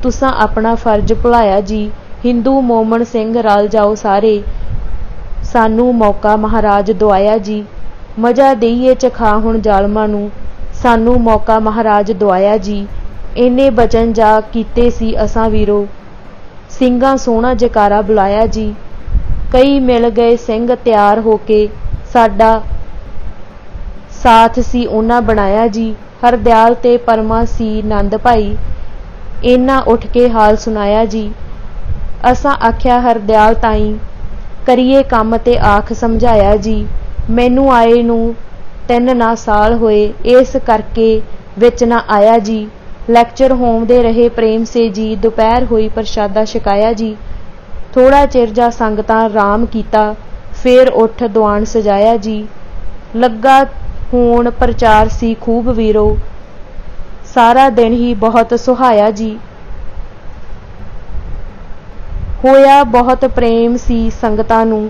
तुसां अपना फर्ज भुलाया जी। हिंदू मोमन सिंह रल जाओ सारे, सानू मौका महाराज दवाया जी। मजा देईए चखा हुण जालमां नू, सानू मौका महाराज दवाया जी। इन्ने बचन जा कीते सी असां वीरो, ਸਿੰਘਾਂ सोहना जयकारा बुलाया जी। कई मिल गए सिंह तैयार होके, साडा साथ सी उन्हां बनाया जी। हरदयाल ते परमा सी नंद भाई, इन्हां उठ के हाल सुनाया जी। असां आख्या हरदयाल ताई, करिए काम ते आख समझाया जी। मैनू आए नू 3 ना साल होए, इस करके विच ना आया जी। लैक्चर होमदे रहे प्रेम से जी, दोपहर होई प्रशादा छकाया जी। थोड़ा चिर जा संगतां राम कीता, फिर उठ दवान सजाया जी। लगा होण प्रचार सी खूब वीरो, सारा दिन ही बहुत सुहाया जी। होया बहुत प्रेम सी संगतां नू,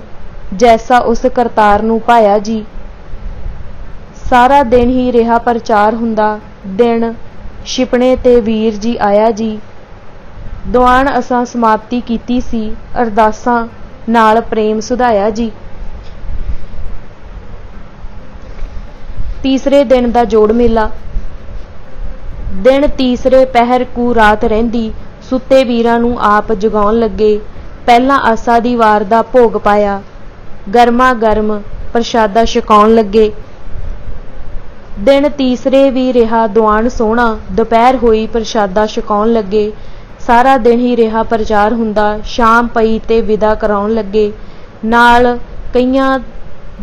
जैसा उस करतार नू भाया जी। सारा दिन ही रिहा प्रचार हुंदा, दिन छिपने ते वीर जी आया जी। दवान असां समाप्ति कीती सी, अरदासां नाल प्रेम सुधाया जी। तीसरे दिन दा जोड़ मेला। दिन तीसरे पहर कू रात रहिंदी, सुते वीरां नू आप जगाउण लगे। पहला आसा दी वार दा भोग पाया, गरमा गर्म प्रशादा छकाउण लगे। दिन तीसरे भी रिहा दवान सोहना, दोपहर होई प्रशादा छकाउण लगे। सारा दिन ही रिहा प्रचार हुंदा, शाम पई ते विदा कराउण लगे। नाल कईयां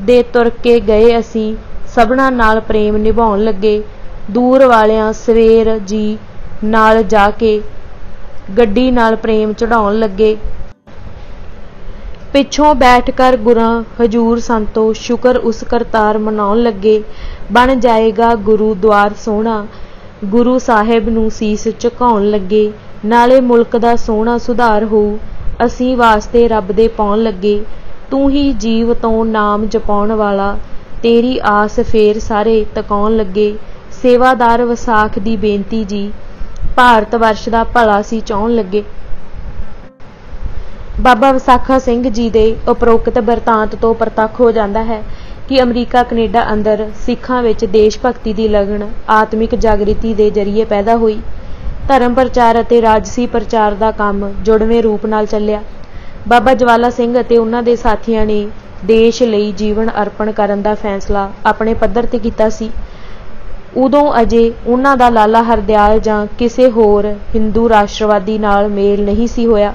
दे तुर के गए असीं, सबना नाल प्रेम निभाउण लगे। दूर वालियां सवेर जी नाल जाके गड्डी नाल प्रेम चढ़ाउण लगे। पिछों बैठ कर गुरां हजूर संतो, शुकर उस करतार मनाउण लगे। बन जाएगा गुरु द्वार सोहना, गुरु साहिब नू सीस झुकाउण लगे। नाले मुल्क दा सोहना सुधार होऊ, असीं वास्ते रब दे पाउण लगे। तू ही जीव तो नाम जपाउण वाला, तेरी आस फेर सारे तकाउण लगे। सेवादार विसाख दी बेनती जी, भारत वर्ष दा भला सी चाहुण लगे। बाबा विसाखा सिंह जी दे उपरोक्त बिरतांत तो प्रतੱਖ हो जाता है कि अमरीका कनेडा अंदर सिखां विच देश भगती की लगन आत्मिक जागृति के जरिए पैदा हुई। धर्म प्रचार अते राजसी प्रचार का काम जुड़वें रूप नाल चलिया। बाबा ज्वाला सिंह अते उन्हां दे साथियां ने देश लई जीवन अर्पण करन दा फैसला अपने पद्धर ते कीता सी। उदों अजे उन्हां दा लाला हरदयाल जां किसे होर हिंदू राष्ट्रवादी नाल मेल नहीं सी होया।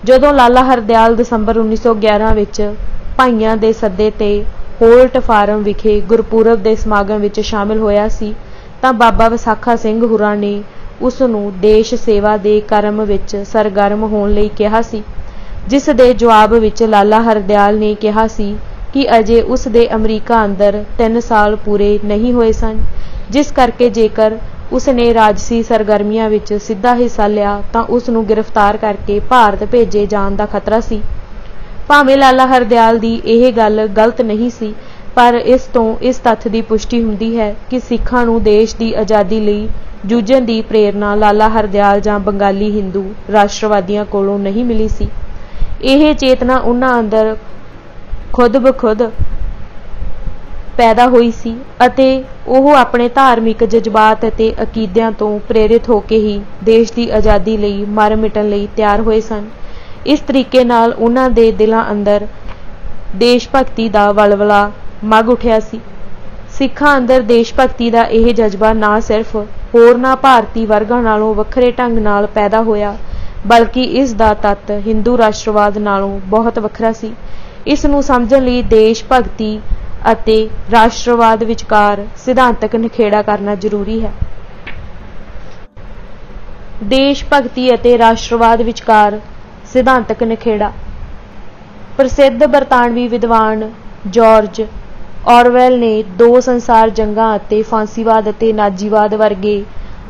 जदों लाला हरदयाल दसंबर 1911 विच भाइयां दे सद्दे ते होल्ट फार्म विखे गुरपुरब दे समागम विच शामिल होया सी, तां बाबा विसाखा सिंह हुरां ने उस नूं देश सेवा दे कर्म विच सरगर्म होण लई किहा सी, जिस दे जवाब विच लाला हरदयाल ने किहा सी कि अजे उस दे अमरीका अंदर 3 साल पूरे नहीं होए सन, जिस करके जेकर उसने राजसी सरगर्मियां विच सीधा हिस्सा लिया तां उस नूं गिरफ्तार करके भारत भेजे जाण दा खतरा सी। भावें लाला हरदयाल दी यह गल गलत नहीं सी, पर इस तों इस तत्थ दी पुष्टि हुंदी है कि सिखां नूं देश दी आज़ादी लई जूझण दी प्रेरणा लाला हरदयाल जां बंगाली हिंदू राष्ट्रवादियों कोलों नहीं मिली सी। यह चेतना उन्हां अंदर खुद ब खुद पैदा हुई सी अते ओह अपने धार्मिक जज्बात अते अकीदियां तो प्रेरित होके ही देश की आज़ादी लई मर मिटण लई तैयार होए सन। इस तरीके नाल उन्हां दे दिलां अंदर देश भगती दा वलवला मग उठिया सी। सिखां अंदर देश भगती दा यह जज्बा ना सिर्फ होरनां भारती वर्गां नालों वखरे ढंग नाल पैदा होया, बल्कि इस दा तत्त हिंदू राष्ट्रवाद नालों बहुत वखरा सी। इस नूं समझण लई देश भगती ਅਤੇ राष्ट्रवाद विचकार सिद्धांतक निखेड़ा करना जरूरी है। देश भगती ਅਤੇ राष्ट्रवाद विचकार सिद्धांतक निखेड़ा। प्रसिद्ध बरतानवी विद्वान जॉर्ज ऑरवेल ने 2 संसार जंगां ਅਤੇ फांसीवाद ਅਤੇ नाजीवाद वर्गे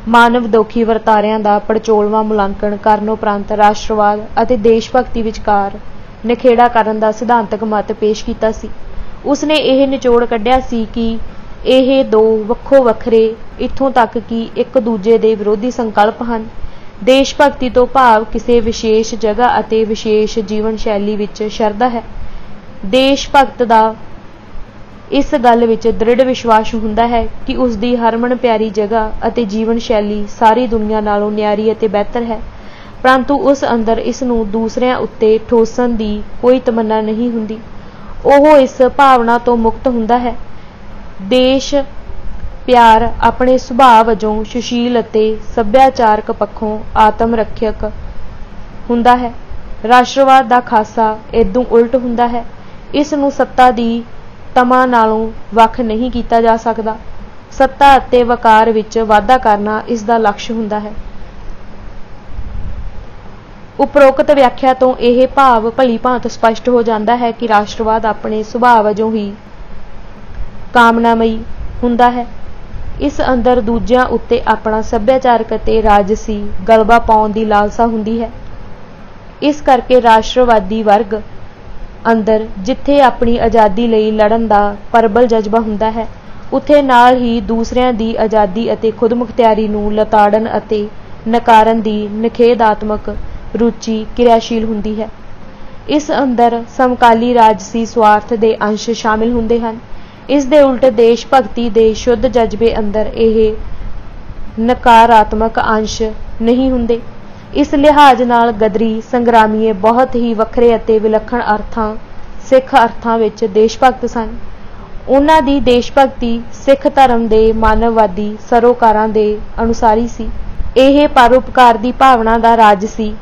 ਮਾਨਵ ਦੋਖੀ ਵਰਤਾਰਿਆਂ ਦਾ ਪੜਚੋਲਵਾਂ ਮੁਲਾਂਕਣ ਕਰਨ ਉਪਰੰਤ ਰਾਸ਼ਟਰਵਾਦ ਅਤੇ ਦੇਸ਼ ਭਗਤੀ ਵਿਚਕਾਰ ਨਿਖੇੜਾ ਕਰਨ ਦਾ ਸਿਧਾਂਤਕ ਮਤ ਪੇਸ਼ ਕੀਤਾ ਸੀ। ਉਸਨੇ ਇਹ ਨਿਚੋੜ ਕੱਢਿਆ ਸੀ ਕਿ ਇਹ ਦੋ ਵੱਖੋ ਵੱਖਰੇ, ਇੱਥੋਂ ਤੱਕ ਕਿ ਇੱਕ ਦੂਜੇ ਦੇ ਵਿਰੋਧੀ ਸੰਕਲਪ ਹਨ। ਦੇਸ਼ ਭਗਤੀ ਤੋਂ ਭਾਵ ਕਿਸੇ ਵਿਸ਼ੇਸ਼ ਜਗ੍ਹਾ ਅਤੇ ਵਿਸ਼ੇਸ਼ ਜੀਵਨ ਸ਼ੈਲੀ ਵਿੱਚ ਸ਼ਰਧਾ ਹੈ। ਦੇਸ਼ ਭਗਤ ਦਾ ਇਸ ਗੱਲ ਵਿੱਚ ਦ੍ਰਿੜ ਵਿਸ਼ਵਾਸ ਹੁੰਦਾ ਹੈ ਕਿ ਉਸ ਦੀ ਹਰਮਨ ਪਿਆਰੀ ਜਗ੍ਹਾ ਅਤੇ ਜੀਵਨ ਸ਼ੈਲੀ ਸਾਰੀ ਦੁਨੀਆ ਨਾਲੋਂ ਨਿਆਰੀ ਅਤੇ ਬਿਹਤਰ ਹੈ, ਪਰੰਤੂ ਉਸ ਅੰਦਰ ਇਸ ਨੂੰ ਦੂਸਰਿਆਂ ਉੱਤੇ ਠੋਸਣ ਦੀ ਕੋਈ ਤਮੰਨਾ ਨਹੀਂ ਹੁੰਦੀ। ਉਹ ਇਸ ਭਾਵਨਾ ਤੋਂ ਮੁਕਤ ਹੁੰਦਾ ਹੈ। ਦੇਸ਼ ਪਿਆਰ ਆਪਣੇ ਸੁਭਾਅ ਵਜੋਂ ਸੁਸ਼ੀਲ ਅਤੇ ਸੱਭਿਆਚਾਰਕ ਪੱਖੋਂ ਆਤਮ ਰੱਖਿਅਕ ਹੁੰਦਾ ਹੈ। ਰਾਸ਼ਟਰਵਾਦ ਦਾ ਖਾਸਾ ਇਦੋਂ ਉਲਟ ਹੁੰਦਾ ਹੈ। ਇਸ ਨੂੰ ਸੱਤਾ ਦੀ ਤਮਾ ਨਾਲੋਂ ਵੱਖ ਨਹੀਂ ਕੀਤਾ ਜਾ ਸਕਦਾ। ਸੱਤਾ ਅਤੇ ਵਕਾਰ ਵਿੱਚ ਵਾਧਾ ਕਰਨਾ ਇਸ ਦਾ ਲਕਸ਼ ਹੁੰਦਾ ਹੈ। ਉਪਰੋਕਤ ਵਿਆਖਿਆ ਤੋਂ ਇਹ ਭਾਵ ਭਲੀ ਭਾਂਤ ਸਪਸ਼ਟ ਹੋ ਜਾਂਦਾ ਹੈ ਕਿ ਰਾਸ਼ਟਰਵਾਦ ਆਪਣੇ ਸੁਭਾਅ ਵਜੋਂ ਹੀ ਕਾਮਨਾਮਈ ਹੁੰਦਾ ਹੈ। ਇਸ ਅੰਦਰ ਦੂਜਿਆਂ ਉੱਤੇ ਆਪਣਾ ਸੱਭਿਆਚਾਰਕ ਅਤੇ ਰਾਜਸੀ ਗਲਬਾ ਪਾਉਣ ਦੀ ਲਾਲਸਾ ਹੁੰਦੀ ਹੈ। ਇਸ ਕਰਕੇ ਰਾਸ਼ਟਰਵਾਦੀ ਵਰਗ ਅੰਦਰ ਜਿੱਥੇ ਆਪਣੀ ਆਜ਼ਾਦੀ ਲਈ ਲੜਨ ਦਾ ਪ੍ਰਬਲ ਜਜ਼ਬਾ ਹੁੰਦਾ ਹੈ, ਉੱਥੇ ਨਾਲ ਹੀ ਦੂਸਰਿਆਂ ਦੀ ਆਜ਼ਾਦੀ ਅਤੇ ਖੁਦਮੁਖਤਿਆਰੀ ਨੂੰ ਲਤਾੜਨ ਅਤੇ ਨਕਾਰਨ ਦੀ ਨਿਖੇਧਾਤਮਕ ਰੁਚੀ ਕਿਰਿਆਸ਼ੀਲ ਹੁੰਦੀ ਹੈ। ਇਸ ਅੰਦਰ ਸਮਕਾਲੀ ਰਾਜਸੀ ਸਵਾਰਥ ਦੇ ਅੰਸ਼ ਸ਼ਾਮਿਲ ਹੁੰਦੇ ਹਨ। ਇਸ ਦੇ ਉਲਟ ਦੇਸ਼ ਭਗਤੀ ਦੇ ਸ਼ੁੱਧ ਜਜ਼ਬੇ ਅੰਦਰ ਇਹ ਨਕਾਰਾਤਮਕ ਅੰਸ਼ ਨਹੀਂ ਹੁੰਦੇ। ਇਸ ਲਿਹਾਜ਼ ਨਾਲ ਗਦਰੀ ਸੰਗਰਾਮੀਏ ਬਹੁਤ ਹੀ ਵੱਖਰੇ ਅਤੇ ਵਿਲੱਖਣ ਅਰਥਾਂ ਸਿੱਖ ਅਰਥਾਂ ਵਿੱਚ ਦੇਸ਼ ਭਗਤ ਸਨ। ਉਹਨਾਂ ਦੀ ਦੇਸ਼ ਭਗਤੀ ਸਿੱਖ ਧਰਮ ਦੇ ਮਾਨਵਵਾਦੀ ਸਰੋਕਾਰਾਂ ਦੇ ਅਨੁਸਾਰੀ ਸੀ। ਇਹ ਪਰਉਪਕਾਰ ਦੀ ਭਾਵਨਾ ਦਾ ਰਾਜਸੀ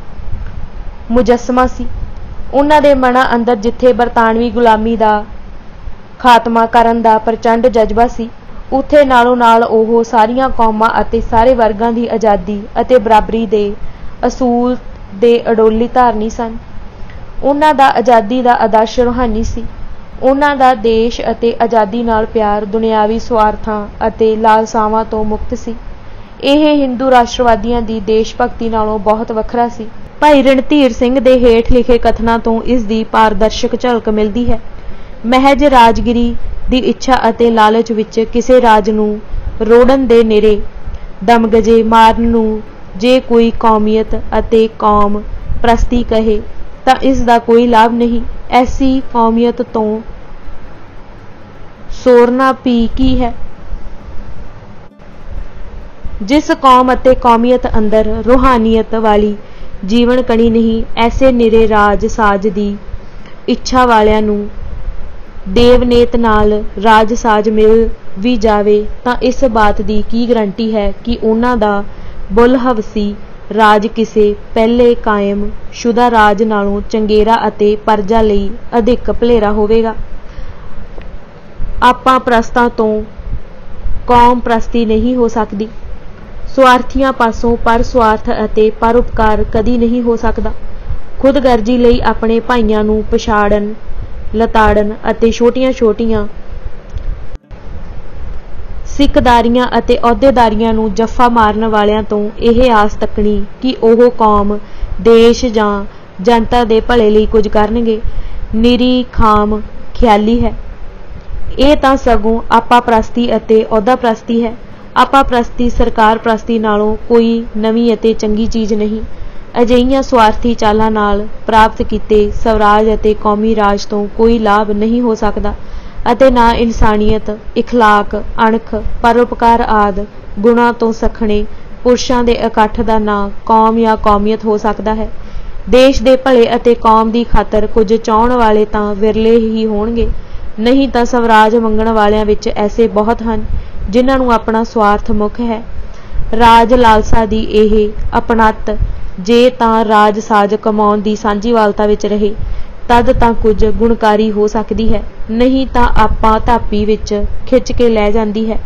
ਮੁਜੱਸਮਾ ਸੀ। ਉਹਨਾਂ ਦੇ ਮਨਾਂ ਅੰਦਰ ਜਿੱਥੇ ਬਰਤਾਨਵੀ ਗੁਲਾਮੀ ਦਾ ਖਾਤਮਾ ਕਰਨ ਦਾ ਪ੍ਰਚੰਡ ਜਜ਼ਬਾ ਸੀ, ਉੱਥੇ ਨਾਲੋਂ ਨਾਲ ਉਹ ਸਾਰੀਆਂ ਕੌਮਾਂ ਅਤੇ ਸਾਰੇ ਵਰਗਾਂ ਦੀ ਆਜ਼ਾਦੀ ਅਤੇ ਬਰਾਬਰੀ ਦੇ ਅਸੂਲ ਦੇ ਅਡੋਲੀ ਧਾਰਨੀ ਸਨ। ਉਹਨਾਂ ਦਾ ਆਜ਼ਾਦੀ ਦਾ ਆਦਰਸ਼ ਰੂਹਾਨੀ ਸੀ। ਉਹਨਾਂ ਦਾ ਦੇਸ਼ ਅਤੇ ਆਜ਼ਾਦੀ ਨਾਲ ਪਿਆਰ ਦੁਨਿਆਵੀ ਸਵਾਰਥਾਂ ਅਤੇ ਲਾਲਸਾਵਾਂ ਤੋਂ ਮੁਕਤ ਸੀ। ਇਹ ਹਿੰਦੂ ਰਾਸ਼ਟਰਵਾਦੀਆਂ ਦੀ ਦੇਸ਼ ਭਗਤੀ ਨਾਲੋਂ ਬਹੁਤ ਵੱਖਰਾ ਸੀ। ਭਾਈ ਰਣਧੀਰ ਸਿੰਘ ਦੇ ਹੇਠ ਲਿਖੇ ਕਥਨਾਂ ਤੋਂ ਇਸ ਦੀ ਪਾਰਦਰਸ਼ਕ ਝਲਕ ਮਿਲਦੀ ਹੈ। ਮਹਿਜ ਰਾਜਗੀਰੀ ਦੀ ਇੱਛਾ ਅਤੇ ਲਾਲਚ ਵਿੱਚ ਕਿਸੇ ਰਾਜ ਨੂੰ ਰੋੜਨ ਦੇ ਨਿਰੇ ਦਮਗਜੇ ਮਾਰਨ ਨੂੰ ਜੇ ਕੋਈ ਕੌਮੀਅਤ ਅਤੇ ਕੌਮ ਪ੍ਰਸਤੀ ਕਹੇ ਤਾਂ ਇਸ ਦਾ ਕੋਈ ਲਾਭ ਨਹੀਂ। ਐਸੀ ਕੌਮੀਅਤ ਤੋਂ ਸੋਰਨਾ ਪੀ ਕੀ ਹੈ। ਜਿਸ ਕੌਮ ਅਤੇ ਕੌਮੀਅਤ ਅੰਦਰ ਰੂਹਾਨੀਅਤ ਵਾਲੀ ਜੀਵਨ ਕਣੀ ਨਹੀਂ, ਐਸੇ ਨਿਰੇ ਰਾਜ ਸਾਜ ਦੀ ਇੱਛਾ ਵਾਲਿਆਂ ਨੂੰ ਦੇਵਨੇਤ ਨਾਲ ਰਾਜ ਸਾਜ ਮਿਲ ਵੀ ਜਾਵੇ ਤਾਂ ਇਸ ਬਾਤ ਦੀ ਕੀ ਗਰੰਟੀ ਹੈ ਕਿ ਉਹਨਾਂ ਦਾ ਬੁੱਲ ਹਵਸੀ ਰਾਜ ਕਿਸੇ ਪਹਿਲੇ ਕਾਇਮ ਸ਼ੁਦਾ ਰਾਜ ਨਾਲੋਂ ਚੰਗੇਰਾ ਅਤੇ ਪਰਜਾ ਲਈ ਅਧਿਕ ਭਲੇਰਾ ਹੋਵੇਗਾ। ਆਪਾਂ ਪ੍ਰਸਤਾਂ ਤੋਂ ਕੌਮ ਪ੍ਰਸਤੀ ਨਹੀਂ ਹੋ ਸਕਦੀ। ਸਵਾਰਥੀਆਂ ਪਾਸੋਂ ਪਰ ਸਵਾਰਥ ਅਤੇ ਪਰਉਪਕਾਰ ਕਦੀ ਨਹੀਂ ਹੋ ਸਕਦਾ। ਖੁਦਗਰਜੀ ਲਈ ਆਪਣੇ ਭਾਈਆਂ ਨੂੰ ਪਛਾੜਨ, ਲਤਾੜਨ ਅਤੇ ਛੋਟੀਆਂ-ਛੋਟੀਆਂ ਸਿੱਕਦਾਰੀਆਂ ਅਤੇ ਅਹੁਦੇਦਾਰੀਆਂ ਨੂੰ ਜੱਫਾ ਮਾਰਨ ਵਾਲਿਆਂ ਤੋਂ ਇਹ ਆਸ ਤੱਕਣੀ ਕਿ ਉਹ ਕੌਮ, ਦੇਸ਼ ਜਾਂ ਜਨਤਾ ਦੇ ਭਲੇ ਲਈ ਕੁਝ ਕਰਨਗੇ, ਨਿਰੀ ਖਾਮ ਖਿਆਲੀ ਹੈ। ਇਹ ਤਾਂ ਸਗੋਂ ਆਪਾ ਪ੍ਰਸਤੀ ਅਤੇ ਅਹੁਦਾ ਪ੍ਰਸਤੀ ਹੈ। ਆਪਾ ਪ੍ਰਸਤੀ ਸਰਕਾਰ ਪ੍ਰਸਤੀ ਨਾਲੋਂ ਕੋਈ ਨਵੀਂ ਅਤੇ ਚੰਗੀ ਚੀਜ਼ ਨਹੀਂ। ਅਜਿਹੀਆਂ ਸਵਾਰਥੀ ਚਾਲਾਂ ਨਾਲ ਪ੍ਰਾਪਤ ਕੀਤੇ ਸਵਰਾਜ ਅਤੇ ਕੌਮੀ ਰਾਜ ਤੋਂ ਕੋਈ ਲਾਭ ਨਹੀਂ ਹੋ ਸਕਦਾ ਅਤੇ ਨਾ ਇਨਸਾਨੀਅਤ, ਇਖਲਾਕ, ਅਣਖ, ਪਰਉਪਕਾਰ ਆਦਿ ਗੁਣਾਂ ਤੋਂ ਸਖਣੇ ਪੁਰਸ਼ਾਂ ਦੇ ਇਕੱਠ ਦਾ ਨਾਂ ਕੌਮ ਜਾਂ ਕੌਮੀਅਤ ਹੋ ਸਕਦਾ ਹੈ। ਦੇਸ਼ ਦੇ ਭਲੇ ਅਤੇ ਕੌਮ ਦੀ ਖਾਤਰ ਕੁਝ ਚਾਹੁਣ ਵਾਲੇ ਤਾਂ ਵਿਰਲੇ ਹੀ ਹੋਣਗੇ, ਨਹੀਂ ਤਾਂ ਸਵਰਾਜ ਮੰਗਣ ਵਾਲਿਆਂ ਵਿੱਚ ਐਸੇ ਬਹੁਤ ਹਨ ਜਿਨ੍ਹਾਂ ਨੂੰ ਆਪਣਾ ਸਵਾਰਥ ਮੁੱਖ ਹੈ। ਰਾਜ ਲਾਲਸਾ ਦੀ ਇਹ ਅਪਣੱਤ ਜੇ ਤਾਂ ਰਾਜ ਸਾਜ ਕਮਾਉਣ ਦੀ ਸਾਂਝੀਵਾਲਤਾ ਵਿੱਚ ਰਹੇ ਤਦ ਤਾਂ ਕੁਝ ਗੁਣਕਾਰੀ ਹੋ ਸਕਦੀ ਹੈ, ਨਹੀਂ ਤਾਂ ਆਪਾਂ ਧਾਪੀ ਵਿੱਚ ਖਿੱਚ ਕੇ ਲੈ ਜਾਂਦੀ ਹੈ।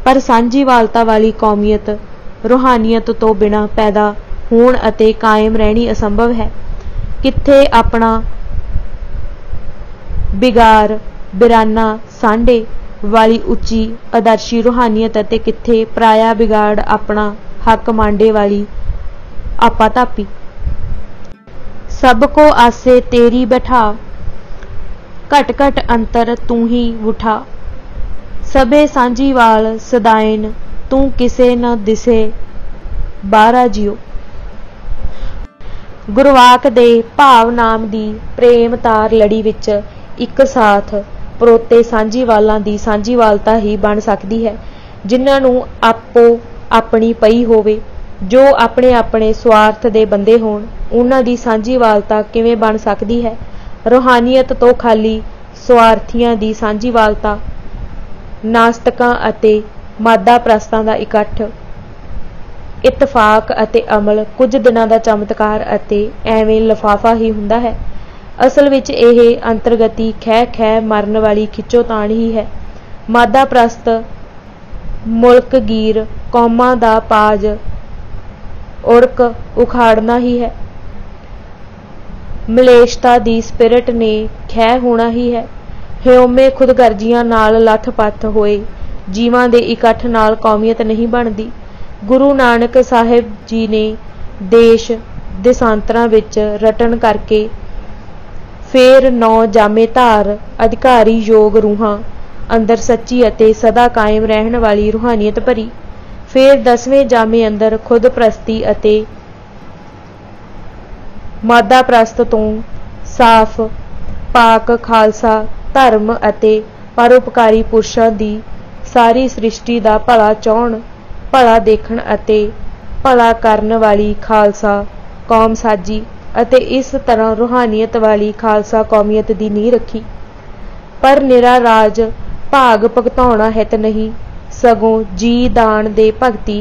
ਪਰ ਸਾਂਝੀਵਾਲਤਾ ਵਾਲੀ ਕੌਮੀਅਤ ਰੂਹਾਨੀਅਤ ਤੋਂ ਬਿਨਾਂ ਪੈਦਾ ਹੋਣ ਅਤੇ ਕਾਇਮ ਰਹਿਣੀ ਅਸੰਭਵ ਹੈ। ਕਿੱਥੇ ਆਪਣਾ ਬਿਗਾਰ ਬਿਰਾਨਾ ਸਾਂਢੇ ਵਾਲੀ ਉੱਚੀ ਆਦਰਸ਼ੀ ਰੂਹਾਨੀਅਤ ਅਤੇ ਕਿੱਥੇ ਪਰਾਇਆ ਬਿਗਾੜ ਆਪਣਾ हक मांडे वाली आपा तापी। सबको आसे तेरी बैठा, घट घट अंतर तू ही उठा। सबे सांझी वाल सदाइन, तू किसे न दिसे बारा जियो। गुरवाक दे भाव नाम दी प्रेम तार लड़ी विच एक साथ परोते सांझीवालां दी सांझीवालता ही बन सकती है, जिन्हां नूं आपो अपनी पई होवे। जो अपने अपने स्वार्थ दे बंदे होण, उन्हां दी सांझीवालता किवें बन सकती है? रूहानीयत तो खाली स्वार्थियां दी सांझीवालता, नास्तिकां अते मादा प्रस्तां दा इकट्ठ, इतफाक अते अमल, कुछ दिनां दा चमत्कार अते एवें लिफाफा ही हुंदा है। असल विच यह अंतरगति खै खै मरन वाली खिच्चोताण ही है। मादा प्रस्त मुल्कगीर कौमां दा पाज उड़क उखाड़ना ही है। मलेशता दी स्पिरिट ने खै होना ही है। ह्योमे खुदगर्जियां नाल लथपथ होए जीवां दे इकट्ठ नाल कौमीयत नहीं बनदी। गुरु नानक साहिब जी ने देश देशांतरां विच रटन करके फेर 9 जामे धार अधिकारी योग रूहां अंदर सच्ची अते सदा कायम रहन वाली रूहानीयत भरी। फिर 10वें जामे अंदर खुद प्रस्ती अते मादा प्रस्त तो साफ पाक खालसा धर्म अते परोपकारी पुरुषां दी सारी सृष्टि दा भला चाहण, भला देखण अते भला करन वाली खालसा कौम साजी अते इस तरह रूहानीयत वाली खालसा कौमीयत दी नींह रखी। पर निरा राज भाग भगताउणा हित नहीं, सगों जी दान दे भगती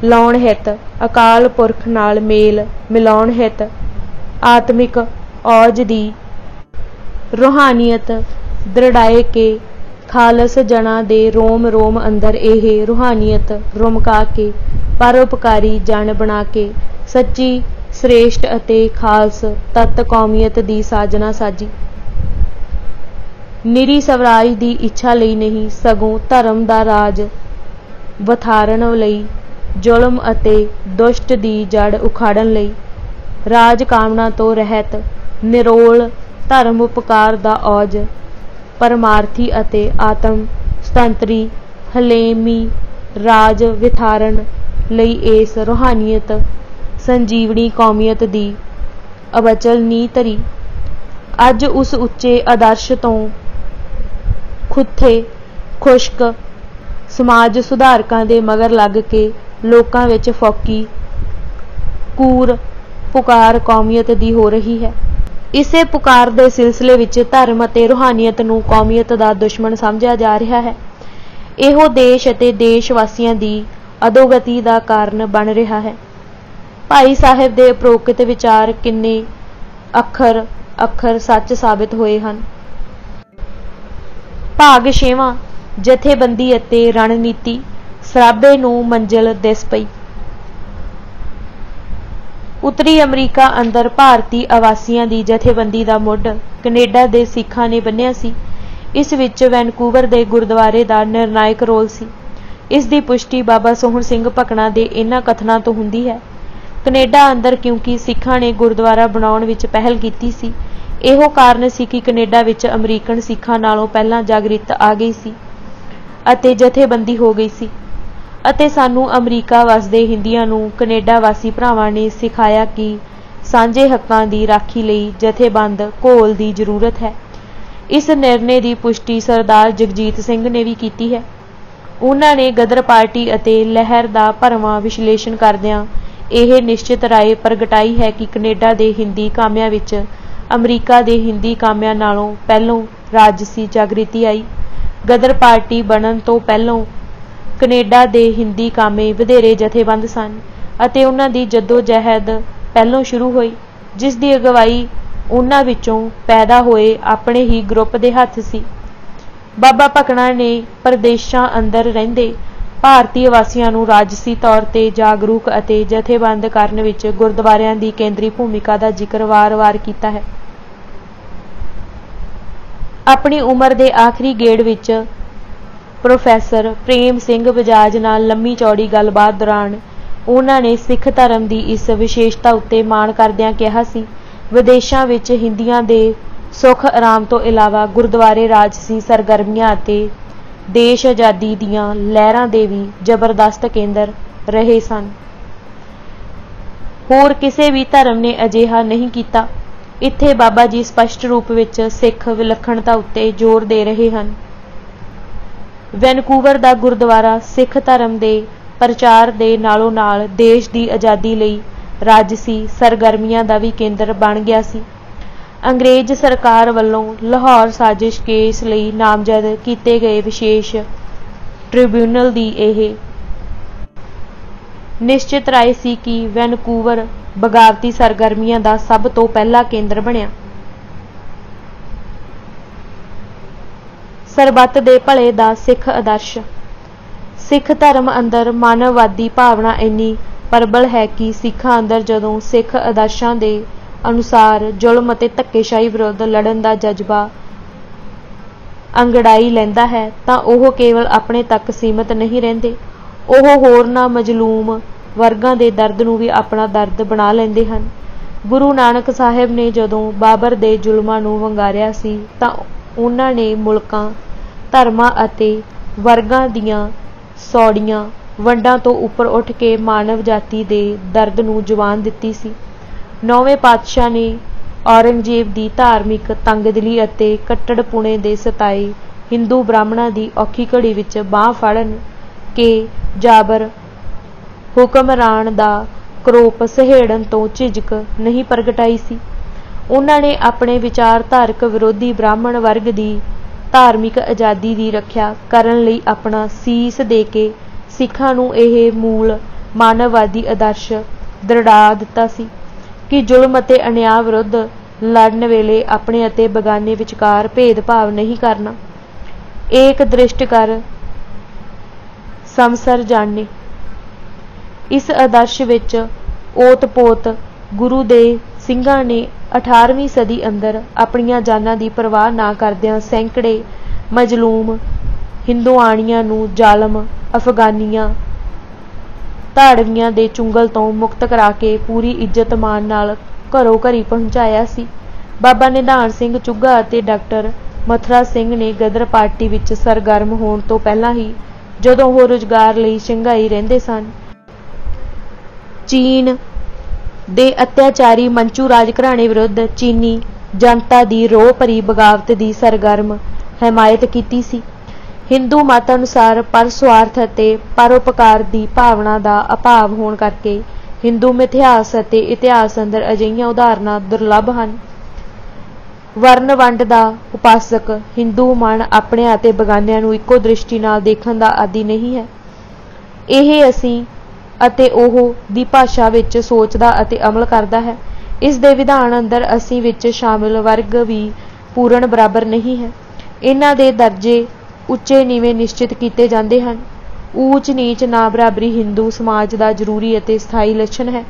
लाउण हित, अकाल पुरख नाल मेल मिलाउण हित, आत्मिक औज दी रूहानीयत दृढ़ाए के खालस जना दे रोम रोम अंदर यह रूहानीयत रुमका के परोपकारी जन बना के सच्ची श्रेष्ठ अते खालस तत् कौमीयत दी साजना साजी। निरी स्वराज दी इच्छा लई नहीं, सगों धर्म दा राज वथारण लई, जुल्म अते दुष्ट दी जड़ उखाड़न लई, राज कामना तो रहत निरोल धर्म उपकार दा औज, परमार्थी अते आत्म सुतंतरी हलेमी राज विथारण लई इस रूहानीयत संजीवनी कौमीयत दी अबचल नींह धरी। अज उस उच्चे आदर्श तो खुथे खुश्क समाज सुधारकां दे मगर लग के लोकां विच फौकी कूर पुकार कौमीयत दी हो रही है। इसे पुकार दे सिलसिले विच धर्म अते रूहानीयत नूं कौमीयत दा दुश्मन समझिया जा रहा है। इहो देश अते देशवासियां दी अधोगति दा कारण बन रहा है। भाई साहिब दे उपरोक्त विचार किन्ने अखर अखर सच साबित होए हन। भाग 6वां जथेबंदी अते रणनीति सराबे नूं मंजिल दिस पई। उत्तरी अमरीका अंदर भारती अवासियां दी जथेबंदी दा मुੱਢ कनेडा दे सिखां ने बन्निया सी। इस विच वैनकूवर दे गुरुद्वारे दा निर्णायक रोल सी। इस दी पुष्टि बाबा सोहण सिंह भकना दे इन्हां कथनां तो हुंदी है। कनेडा अंदर क्योंकि सिखां ने गुरुद्वारा बनाउण विच पहल कीती सी, इहो कारण सी कि कनेडा विच अमरीकन सिखां नालों पहलां जागृत आ गई सी अते जथेबंदी हो गई सी। ਅਤੇ ਸਾਨੂੰ ਅਮਰੀਕਾ ਵਸਦੇ ਹਿੰਦੀਆਂ ਨੂੰ ਕੈਨੇਡਾ ਵਾਸੀ ਭਰਾਵਾਂ ਨੇ ਸਿਖਾਇਆ ਕਿ ਸਾਂਝੇ ਹੱਕਾਂ ਦੀ ਰਾਖੀ ਲਈ ਜਥੇਬੰਦ ਘੋਲ ਦੀ ਜ਼ਰੂਰਤ ਹੈ। ਇਸ ਨਿਰਣੇ ਦੀ ਪੁਸ਼ਟੀ ਸਰਦਾਰ ਜਗਜੀਤ ਸਿੰਘ ਨੇ ਵੀ ਕੀਤੀ ਹੈ। ਉਹਨਾਂ ਨੇ ਗਦਰ ਪਾਰਟੀ ਅਤੇ ਲਹਿਰ ਦਾ ਭਰਵਾਂ ਵਿਸ਼ਲੇਸ਼ਣ ਕਰਦਿਆਂ ਇਹ ਨਿਸ਼ਚਿਤ ਰਾਏ ਪ੍ਰਗਟਾਈ ਹੈ ਕਿ ਕੈਨੇਡਾ ਦੇ ਹਿੰਦੀ ਕਾਮਿਆਂ ਵਿੱਚ ਅਮਰੀਕਾ ਦੇ ਹਿੰਦੀ ਕਾਮਿਆਂ ਨਾਲੋਂ ਪਹਿਲੋਂ ਰਾਜਸੀ ਜਾਗ੍ਰਿਤੀ ਆਈ। ਗਦਰ ਪਾਰਟੀ ਬਣਨ ਤੋਂ ਪਹਿਲੋਂ ਕੈਨੇਡਾ ਦੇ ਹਿੰਦੀ ਕਾਮੇ ਵਧੇਰੇ ਜਥੇਬੰਦ ਸਨ ਅਤੇ ਉਹਨਾਂ ਦੀ ਜੱਦੋ ਜਹਿਦ ਪਹਿਲੋਂ ਸ਼ੁਰੂ ਹੋਈ, ਜਿਸ ਦੀ ਅਗਵਾਈ ਉਹਨਾਂ ਵਿੱਚੋਂ ਪੈਦਾ ਹੋਏ ਆਪਣੇ ਹੀ ਗਰੁੱਪ ਦੇ ਹੱਥ ਸੀ। ਬਾਬਾ ਭਕਨਾ ਨੇ ਪ੍ਰਦੇਸ਼ਾਂ ਅੰਦਰ ਰਹਿੰਦੇ ਭਾਰਤੀ ਵਾਸੀਆਂ ਨੂੰ ਰਾਜਸੀ ਤੌਰ ਤੇ ਜਾਗਰੂਕ ਅਤੇ ਜਥੇਬੰਦ ਕਰਨ ਵਿੱਚ ਗੁਰਦੁਆਰਿਆਂ ਦੀ ਕੇਂਦਰੀ ਭੂਮਿਕਾ ਦਾ ਜ਼ਿਕਰ ਵਾਰ-ਵਾਰ ਕੀਤਾ ਹੈ। ਆਪਣੀ ਉਮਰ ਦੇ ਆਖਰੀ ਗੇੜ ਵਿੱਚ प्रोफैसर प्रेम सिंह बजाज नाल लंबी चौड़ी गलबात दौरान उन्हां ने सिख धर्म की इस विशेषता उत्ते माण करदिआं कहा सी, विदेशां विच हिंदियां दे सुख आराम तो इलावा गुरुद्वारे राजसी सरगर्मियां अते देश आज़ादी दीआं लहरां दे भी जबरदस्त केंद्र रहे सन। होर किसी भी धर्म ने अजिहा नहीं कीता। इत्थे बाबा जी स्पष्ट रूप विच सिख विलखणता उत्ते जोर दे रहे हन। वैनकूवर दा गुरुद्वारा सिख धर्म दे प्रचार दे नालों नाल देश की आज़ादी लई राजसी सरगर्मियां दा भी केंद्र बन गया सी। अंग्रेज सरकार वल्लों लाहौर साजिश केस लई नामजद कीते गए विशेष ट्रिब्यूनल दी यह निश्चित राय सी कि वैनकूवर बगावती सरगर्मियां दा सब तो पहला केंद्र बनिया। सरबत दे भले दा सिख आदर्श। सिख धर्म अंदर मानववादी भावना इन्नी प्रबल है कि सिखां अंदर जदों सिख आदर्शां दे अनुसार जुल्म ते धक्केशाही विरुद्ध लड़न दा जज्बा अंगड़ाई लैंदा है तां ओह केवल अपने तक सीमित नहीं रहिंदे, ओह होरनां मजलूम वर्गां दे दर्द नूं भी अपना दर्द बना लैंदे हन। गुरु नानक साहिब ने जदों बाबर दे जुल्मां नूं वंगारिया सी तां उन्हां ने मुल्कां धर्मां अते वर्गां दीआं सौड़ियां वंडां तो उपर उठ के मानव जाति दे दर्द नूं जवान दित्ती सी। नौवें पातशाह ने औरंगजेब की धार्मिक तंगदिली अते कट्टड़पुणे दे सताए हिंदू ब्राह्मणां की औखी घड़ी विच बांह फड़न के जाबर हुक्मरान दा करोप सहेड़न तो झिझक नहीं प्रगटाई सी। उन्हां ने अपने विचारधारक विरोधी ब्राह्मण वर्ग की धार्मिक आज़ादी की रक्षा करन लई अपना सीस दे के सिखां नूं यह मूल मानववादी आदर्श दृढ़ा दिता सी कि जुल्म अते अन्याय विरुद्ध लड़न वेले अपने अते बगाने विचकार भेदभाव नहीं करना, एक दृष्ट कर समसर जाने। इस आदर्श विच ओत-पोत गुरु दे ਸਿੰਘਾਂ ने 18वीं सदी अंदर अपनियां जानां दी परवाह ना करदिआं सैकड़े मजलूम हिंदुआणियां नूं जालम अफगानियां धाड़वियां दे चुंगल तो मुक्त करा के पूरी इज्जत मान नाल घरों घरी पहुंचाया सी। बाबा निधान सिंह चुग्गा अते डॉक्टर मथुरा सिंह ने गदर पार्टी विच सरगर्म होण तो पहलां ही जदों वो रोजगार लई शंघाई रहिंदे सन, चीन दे अत्याचारी मंचू राज घराणे विरुद्ध चीनी जनता दी रोह भरी बगावत दी सरगर्म हिमायत कीती सी। हिंदू मत अनुसार परस्वार्थ अते परोपकार दी भावना दा अभाव होण करके हिंदू मिथिहास अते इतिहास अंदर अजिहियां उदाहरणां दुर्लभ हन। वर्ण वंड दा उपासक हिंदू मन अपने अते बगानियां नूं इक्को दृष्टि नाल देखण दा आदी नहीं है। ਇਹ ਅਸੀਂ ਅਤੇ ਉਹ ਦੀ ਭਾਸ਼ਾ ਵਿੱਚ ਸੋਚਦਾ ਅਤੇ ਅਮਲ ਕਰਦਾ ਹੈ। ਇਸ ਦੇ ਵਿਧਾਨ ਅੰਦਰ ਅਸੀਂ ਵਿੱਚ ਸ਼ਾਮਿਲ ਵਰਗ ਵੀ ਪੂਰਨ ਬਰਾਬਰ ਨਹੀਂ ਹੈ। ਇਹਨਾਂ ਦੇ ਦਰਜੇ ਉੱਚੇ ਨੀਵੇਂ ਨਿਸ਼ਚਿਤ ਕੀਤੇ ਜਾਂਦੇ ਹਨ। ਊਚ ਨੀਚ ਨਾ ਬਰਾਬਰੀ ਹਿੰਦੂ ਸਮਾਜ ਦਾ ਜ਼ਰੂਰੀ ਅਤੇ ਸਥਾਈ ਲੱਛਣ ਹੈ।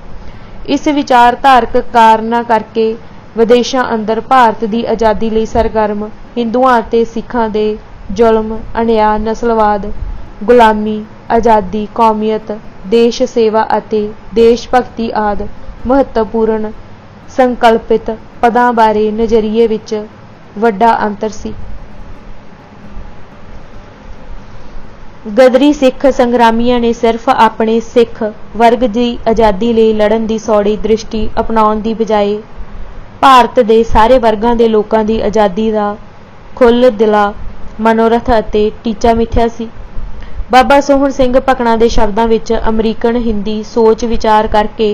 ਇਸ ਵਿਚਾਰਧਾਰਕ ਕਾਰਨਾਂ ਕਰਕੇ ਵਿਦੇਸ਼ਾਂ ਅੰਦਰ ਭਾਰਤ ਦੀ ਆਜ਼ਾਦੀ ਲਈ ਸਰਗਰਮ ਹਿੰਦੂਆਂ ਅਤੇ ਸਿੱਖਾਂ ਦੇ ਜ਼ੁਲਮ, ਅਨਿਆਂ, ਨਸਲਵਾਦ, ਗੁਲਾਮੀ, आज़ादी, कौमीयत, देश सेवा अते देश भगती आदि महत्वपूर्ण संकल्पित पदां बारे नज़रिए विच वड्डा अंतर सी। गदरी सिख संग्रामियां ने सिर्फ अपने सिख वर्ग की आज़ादी लई लड़न की सौड़ी दृष्टि अपनाउण दी बजाए भारत के सारे वर्गां दे लोकां दी आज़ादी का खुल दिला मनोरथ अते टीचा मिथ्या सी। बाबा सोहण सिंह भकना के शब्दों विच अमरीकन हिंदी सोच विचार करके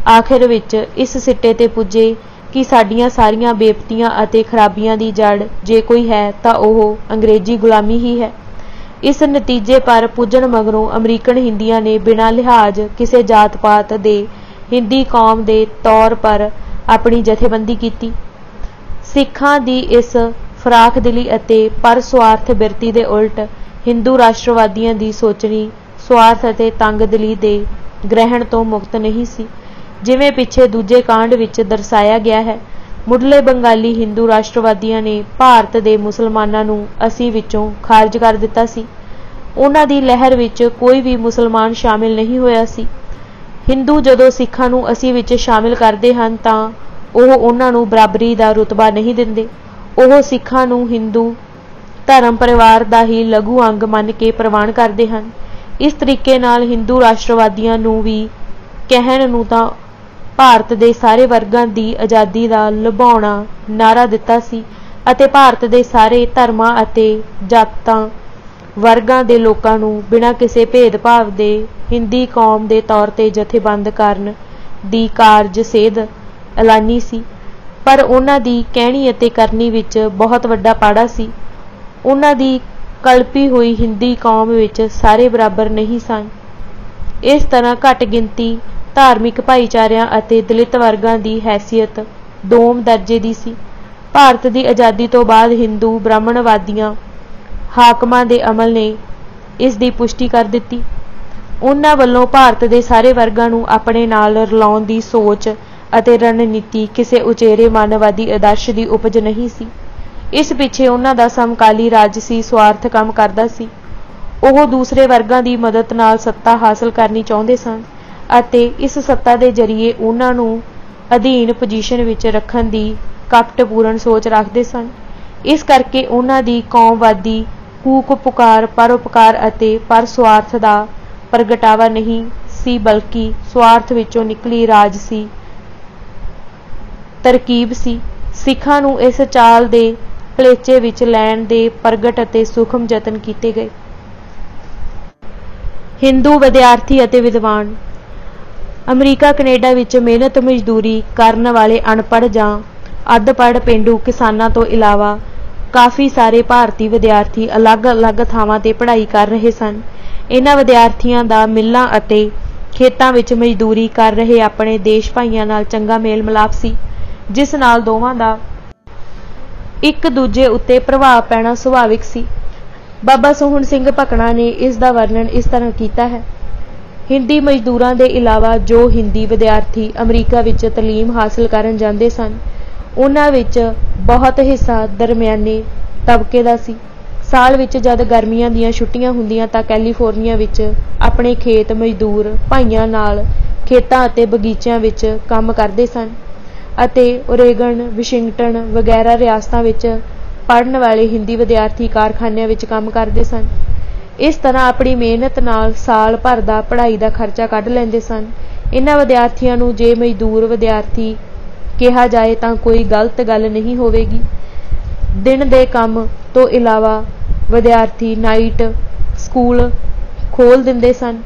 आखिर विच इस सिट्टे ते पुजे कि साडियां सारियां बेपतियां अते खराबियां दी जड़ जे कोई है तां ओह अंग्रेजी गुलामी ही है। इस नतीजे पर पुजन मगरों अमरीकन हिंदियां ने बिना लिहाज किसी जात पात दे हिंदी कौम के तौर पर अपनी जथेबंदी की। सिखां दी इस फराख दिली अते पर स्वार्थ बिरती दे उल्ट हिंदू राष्ट्रवादियों की सोचनी स्वार्थ अते तंगदिली दे ग्रहण तो मुक्त नहीं सी। जिवें पिछे दूजे कांड विच दर्शाया गया है, मुढ़ले बंगाली हिंदू राष्ट्रवादियों ने भारत के मुसलमानों नूं असी विचों खारिज कर दिता सी। ਉਹਨਾਂ ਦੀ ਲਹਿਰ ਵਿੱਚ ਕੋਈ ਵੀ ਮੁਸਲਮਾਨ ਸ਼ਾਮਿਲ ਨਹੀਂ ਹੋਇਆ ਸੀ। ਹਿੰਦੂ ਜਦੋਂ ਸਿੱਖਾਂ ਨੂੰ ਅਸੀਂ ਵਿੱਚ ਸ਼ਾਮਿਲ ਕਰਦੇ ਹਨ ਤਾਂ ਉਹ ਉਹਨਾਂ ਨੂੰ ਬਰਾਬਰੀ ਦਾ ਰੁਤਬਾ ਨਹੀਂ ਦਿੰਦੇ। ਉਹ ਸਿੱਖਾਂ ਨੂੰ ਹਿੰਦੂ ਧਰਮ ਪਰਿਵਾਰ ਦਾ ਹੀ ਲਘੂ ਅੰਗ ਮੰਨ ਕੇ ਪ੍ਰਵਾਨ ਕਰਦੇ ਹਨ। ਇਸ ਤਰੀਕੇ ਨਾਲ ਹਿੰਦੂ ਰਾਸ਼ਟਰਵਾਦੀਆਂ ਨੂੰ ਵੀ ਕਹਿਣ ਨੂੰ ਤਾਂ ਭਾਰਤ ਦੇ ਸਾਰੇ ਵਰਗਾਂ ਦੀ ਆਜ਼ਾਦੀ ਦਾ ਲੁਭਾਉਣਾ ਨਾਅਰਾ ਦਿੱਤਾ ਸੀ ਅਤੇ ਭਾਰਤ ਦੇ ਸਾਰੇ ਧਰਮਾਂ ਅਤੇ ਜਾਤਾਂ ਵਰਗਾਂ ਦੇ ਲੋਕਾਂ ਨੂੰ ਬਿਨਾਂ ਕਿਸੇ ਭੇਦਭਾਵ ਦੇ ਹਿੰਦੀ ਕੌਮ ਦੇ ਤੌਰ ਤੇ ਜਥੇਬੰਦ ਕਰਨ ਦੀ ਕਾਰਜ ਸੇਧ ਐਲਾਨੀ ਸੀ। ਪਰ ਉਹਨਾਂ ਦੀ ਕਹਿਣੀ ਅਤੇ ਕਰਨੀ ਵਿੱਚ ਬਹੁਤ ਵੱਡਾ ਪਾੜਾ ਸੀ। ਉਹਨਾਂ ਦੀ ਕਲਪੀ ਹੋਈ ਹਿੰਦੀ ਕੌਮ ਵਿੱਚ ਸਾਰੇ ਬਰਾਬਰ ਨਹੀਂ ਸਨ। ਇਸ ਤਰ੍ਹਾਂ ਘੱਟ ਗਿਣਤੀ ਧਾਰਮਿਕ ਭਾਈਚਾਰਿਆਂ ਅਤੇ ਦਲਿਤ ਵਰਗਾਂ ਦੀ ਹੈਸੀਅਤ ਦੋਮ ਦਰਜੇ ਦੀ ਸੀ। ਭਾਰਤ ਦੀ ਆਜ਼ਾਦੀ ਤੋਂ ਬਾਅਦ ਹਿੰਦੂ ਬ੍ਰਾਹਮਣਵਾਦੀਆਂ ਹਾਕਮਾਂ ਦੇ ਅਮਲ ਨੇ ਇਸ ਦੀ ਪੁਸ਼ਟੀ ਕਰ ਦਿੱਤੀ। ਉਹਨਾਂ ਵੱਲੋਂ ਭਾਰਤ ਦੇ ਸਾਰੇ ਵਰਗਾਂ ਨੂੰ ਆਪਣੇ ਨਾਲ ਰਲਾਉਣ ਦੀ ਸੋਚ ਅਤੇ ਰਣਨੀਤੀ ਕਿਸੇ ਉਚੇਰੇ ਮਾਨਵਵਾਦੀ ਆਦਰਸ਼ ਦੀ ਉਪਜ ਨਹੀਂ ਸੀ। ਇਸ ਪਿੱਛੇ ਉਹਨਾਂ ਦਾ ਸਮਕਾਲੀ ਰਾਜਸੀ ਸਵਾਰਥ ਕੰਮ ਕਰਦਾ ਸੀ। ਉਹ ਦੂਸਰੇ ਵਰਗਾਂ ਦੀ ਮਦਦ ਨਾਲ ਸੱਤਾ ਹਾਸਲ ਕਰਨੀ ਚਾਹੁੰਦੇ ਸਨ ਅਤੇ ਇਸ ਸੱਤਾ ਦੇ ਜ਼ਰੀਏ ਉਹਨਾਂ ਨੂੰ ਅਧੀਨ ਪੋਜੀਸ਼ਨ ਵਿੱਚ ਰੱਖਣ ਦੀ ਕਪਟਪੂਰਨ ਸੋਚ ਰੱਖਦੇ ਸਨ। ਇਸ ਕਰਕੇ ਉਹਨਾਂ ਦੀ ਕੌਮਵਾਦੀ ਕੂਕ ਪੁਕਾਰ ਪਰਉਪਕਾਰ ਅਤੇ ਪਰਸੁਆਰਥ ਦਾ ਪ੍ਰਗਟਾਵਾ ਨਹੀਂ ਸੀ, ਬਲਕਿ ਸਵਾਰਥ ਵਿੱਚੋਂ ਨਿਕਲੀ ਰਾਜਸੀ ਤਰਕੀਬ ਸੀ। ਸਿੱਖਾਂ ਨੂੰ ਇਸ ਚਾਲ ਦੇ ਭਲੇਚੇ ਵਿੱਚ ਲੈਣ ਦੇ ਪ੍ਰਗਟ ਅਤੇ ਸੂਖਮ ਯਤਨ ਕੀਤੇ ਗਏ। ਹਿੰਦੂ ਵਿਦਿਆਰਥੀ ਅਤੇ ਵਿਦਵਾਨ ਅਮਰੀਕਾ ਕੈਨੇਡਾ ਵਿੱਚ ਮਿਹਨਤ ਮਜ਼ਦੂਰੀ ਕਰਨ ਵਾਲੇ ਅਨਪੜ੍ਹ ਜਾਂ ਅੱਧ-ਪੜ੍ਹ ਪੇਂਡੂ ਕਿਸਾਨਾਂ ਤੋਂ ਇਲਾਵਾ ਕਾਫੀ ਸਾਰੇ ਭਾਰਤੀ ਵਿਦਿਆਰਥੀ ਅਲੱਗ-ਅਲੱਗ ਥਾਵਾਂ ਤੇ ਪੜ੍ਹਾਈ ਕਰ ਰਹੇ ਸਨ। ਇਹਨਾਂ ਵਿਦਿਆਰਥੀਆਂ ਦਾ ਮਿੱਲਾਂ ਅਤੇ ਖੇਤਾਂ ਵਿੱਚ ਮਜ਼ਦੂਰੀ ਕਰ ਰਹੇ ਆਪਣੇ ਦੇਸ਼ ਭਾਈਆਂ ਨਾਲ ਚੰਗਾ ਮੇਲ ਮਿਲਾਪ ਸੀ, ਜਿਸ ਨਾਲ ਦੋਵਾਂ ਦਾ ਇੱਕ ਦੂਜੇ ਉੱਤੇ ਪ੍ਰਭਾਵ ਪੈਣਾ ਸੁਭਾਵਿਕ ਸੀ। ਬਾਬਾ ਸੋਹਣ ਸਿੰਘ ਭਕਨਾ ਨੇ ਇਸ ਦਾ ਵਰਣਨ ਇਸ ਤਰ੍ਹਾਂ ਕੀਤਾ ਹੈ। ਹਿੰਦੀ ਮਜ਼ਦੂਰਾਂ ਦੇ ਇਲਾਵਾ ਜੋ ਹਿੰਦੀ ਵਿਦਿਆਰਥੀ ਅਮਰੀਕਾ ਵਿੱਚ ਤਾਲੀਮ ਹਾਸਲ ਕਰਨ ਜਾਂਦੇ ਸਨ, ਉਹਨਾਂ ਵਿੱਚ ਬਹੁਤ ਹਿੱਸਾ ਦਰਮਿਆਨੇ ਤਬਕੇ ਦਾ ਸੀ। ਸਾਲ ਵਿੱਚ ਜਦ ਗਰਮੀਆਂ ਦੀਆਂ ਛੁੱਟੀਆਂ ਹੁੰਦੀਆਂ ਤਾਂ ਕੈਲੀਫੋਰਨੀਆ ਵਿੱਚ ਆਪਣੇ ਖੇਤ ਮਜ਼ਦੂਰ ਭਾਈਆਂ ਨਾਲ ਖੇਤਾਂ ਅਤੇ ਬਗੀਚਿਆਂ ਵਿੱਚ ਕੰਮ ਕਰਦੇ ਸਨ ਅਤੇ ਓਰੇਗਨ, ਵਾਸ਼ਿੰਗਟਨ ਵਗੈਰਾ ਰਿਆਸਤਾਂ ਵਿੱਚ ਪੜ੍ਹਨ ਵਾਲੇ ਹਿੰਦੀ ਵਿਦਿਆਰਥੀ ਕਾਰਖਾਨਿਆਂ ਵਿੱਚ ਕੰਮ ਕਰਦੇ ਸਨ। ਇਸ ਤਰ੍ਹਾਂ ਆਪਣੀ ਮਿਹਨਤ ਨਾਲ ਸਾਲ ਭਰ ਦਾ ਪੜ੍ਹਾਈ ਦਾ ਖਰਚਾ ਕੱਢ ਲੈਂਦੇ ਸਨ। ਇਹਨਾਂ ਵਿਦਿਆਰਥੀਆਂ ਨੂੰ ਜੇ ਮਜ਼ਦੂਰ ਵਿਦਿਆਰਥੀ ਕਿਹਾ ਜਾਏ ਤਾਂ ਕੋਈ ਗਲਤ ਗੱਲ ਨਹੀਂ ਹੋਵੇਗੀ। ਦਿਨ ਦੇ ਕੰਮ ਤੋਂ ਇਲਾਵਾ ਵਿਦਿਆਰਥੀ ਨਾਈਟ ਸਕੂਲ ਖੋਲ੍ਹ ਦਿੰਦੇ ਸਨ,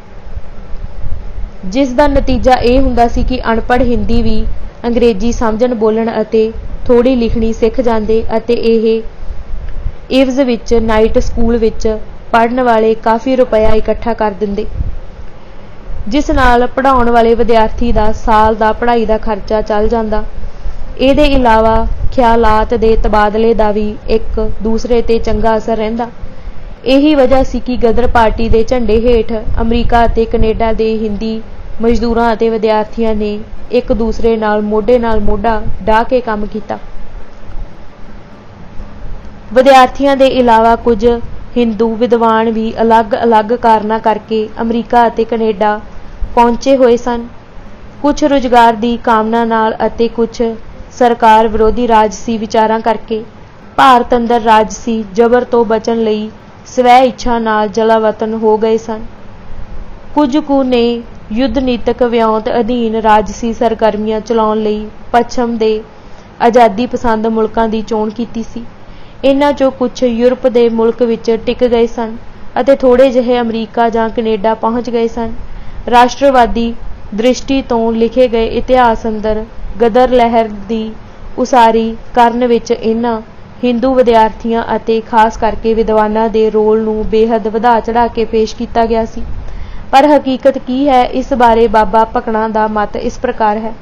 ਜਿਸ ਦਾ ਨਤੀਜਾ ਇਹ ਹੁੰਦਾ ਸੀ ਕਿ ਅਨਪੜ੍ਹ ਹਿੰਦੀ ਵੀ ਅੰਗਰੇਜ਼ੀ ਸਮਝਣ ਬੋਲਣ ਅਤੇ ਥੋੜ੍ਹੀ ਲਿਖਣੀ ਸਿੱਖ ਜਾਂਦੇ ਅਤੇ ਇਹ ਇਵਜ਼ ਵਿੱਚ ਨਾਈਟ ਸਕੂਲ ਵਿੱਚ ਪੜ੍ਹਨ ਵਾਲੇ ਕਾਫੀ ਰੁਪਇਆ ਇਕੱਠਾ ਕਰ ਦਿੰਦੇ, ਜਿਸ ਨਾਲ ਪੜ੍ਹਾਉਣ ਵਾਲੇ ਵਿਦਿਆਰਥੀ ਦਾ ਸਾਲ ਦਾ ਪੜ੍ਹਾਈ ਦਾ ਖਰਚਾ ਚੱਲ ਜਾਂਦਾ। ਇਹਦੇ ਇਲਾਵਾ ਖਿਆਲਾਤ ਦੇ ਤਬਾਦਲੇ ਦਾ ਵੀ ਇੱਕ ਦੂਸਰੇ ਤੇ ਚੰਗਾ ਅਸਰ ਰਹਿੰਦਾ। ਇਹੀ ਵਜ੍ਹਾ ਸੀ ਕਿ ਗਦਰ ਪਾਰਟੀ ਦੇ ਝੰਡੇ ਹੇਠ ਅਮਰੀਕਾ ਅਤੇ ਕੈਨੇਡਾ ਦੇ ਹਿੰਦੀ ਮਜ਼ਦੂਰਾਂ ਅਤੇ ਵਿਦਿਆਰਥੀਆਂ ਨੇ ਇੱਕ ਦੂਸਰੇ ਨਾਲ ਮੋਢਾ ਢਾ ਕੇ ਕੰਮ ਕੀਤਾ। ਵਿਦਿਆਰਥੀਆਂ ਦੇ ਇਲਾਵਾ ਕੁਝ ਹਿੰਦੂ ਵਿਦਵਾਨ ਵੀ ਅਲੱਗ-ਅਲੱਗ ਕਾਰਨਾਂ ਕਰਕੇ ਅਮਰੀਕਾ ਅਤੇ ਕੈਨੇਡਾ ਪਹੁੰਚੇ ਹੋਏ ਸਨ। ਕੁਝ ਰੁਜ਼ਗਾਰ ਦੀ ਕਾਮਨਾ ਨਾਲ ਅਤੇ ਕੁਝ ਸਰਕਾਰ ਵਿਰੋਧੀ ਰਾਜਸੀ ਵਿਚਾਰਾਂ ਕਰਕੇ। ਭਾਰਤ ਅੰਦਰ ਰਾਜਸੀ ਜ਼ਬਰ ਤੋਂ ਬਚਣ ਲਈ ਸਵੈ ਇੱਛਾ ਨਾਲ ਜਲਾਵਤਨ ਹੋ ਗਏ ਸਨ। ਕੁਝ ਕੁ ਨੇ ਯੁੱਧ ਨੀਤਕ ਵਿਉਂਤ ਅਧੀਨ ਰਾਜਸੀ ਸਰਗਰਮੀਆਂ ਚਲਾਉਣ ਲਈ ਪੱਛਮ ਦੇ ਆਜ਼ਾਦੀ ਪਸੰਦ ਮੁਲਕਾਂ ਦੀ ਚੋਣ ਕੀਤੀ ਸੀ। ਇਹਨਾਂ ਚੋਂ ਕੁਝ ਯੂਰਪ ਦੇ ਮੁਲਕ ਵਿੱਚ ਟਿਕ ਗਏ ਸਨ ਅਤੇ ਥੋੜ੍ਹੇ ਜਿਹੇ ਅਮਰੀਕਾ ਜਾਂ ਕੈਨੇਡਾ ਪਹੁੰਚ ਗਏ ਸਨ। ਰਾਸ਼ਟਰਵਾਦੀ ਦ੍ਰਿਸ਼ਟੀ ਤੋਂ ਲਿਖੇ ਗਏ ਇਤਿਹਾਸ ਅੰਦਰ ਗਦਰ ਲਹਿਰ ਦੀ ਉਸਾਰੀ ਕਰਨ ਵਿੱਚ ਇਹਨਾਂ ਹਿੰਦੂ ਵਿਦਿਆਰਥੀਆਂ ਅਤੇ ਖਾਸ ਕਰਕੇ ਵਿਦਵਾਨਾਂ ਦੇ ਰੋਲ ਨੂੰ ਬੇਹੱਦ ਵਧਾ ਚੜ੍ਹਾ ਕੇ ਪੇਸ਼ ਕੀਤਾ ਗਿਆ ਸੀ। ਪਰ ਹਕੀਕਤ ਕੀ ਹੈ, ਇਸ ਬਾਰੇ ਬਾਬਾ ਭਕਨਾ ਦਾ ਮਤ ਇਸ ਪ੍ਰਕਾਰ ਹੈ।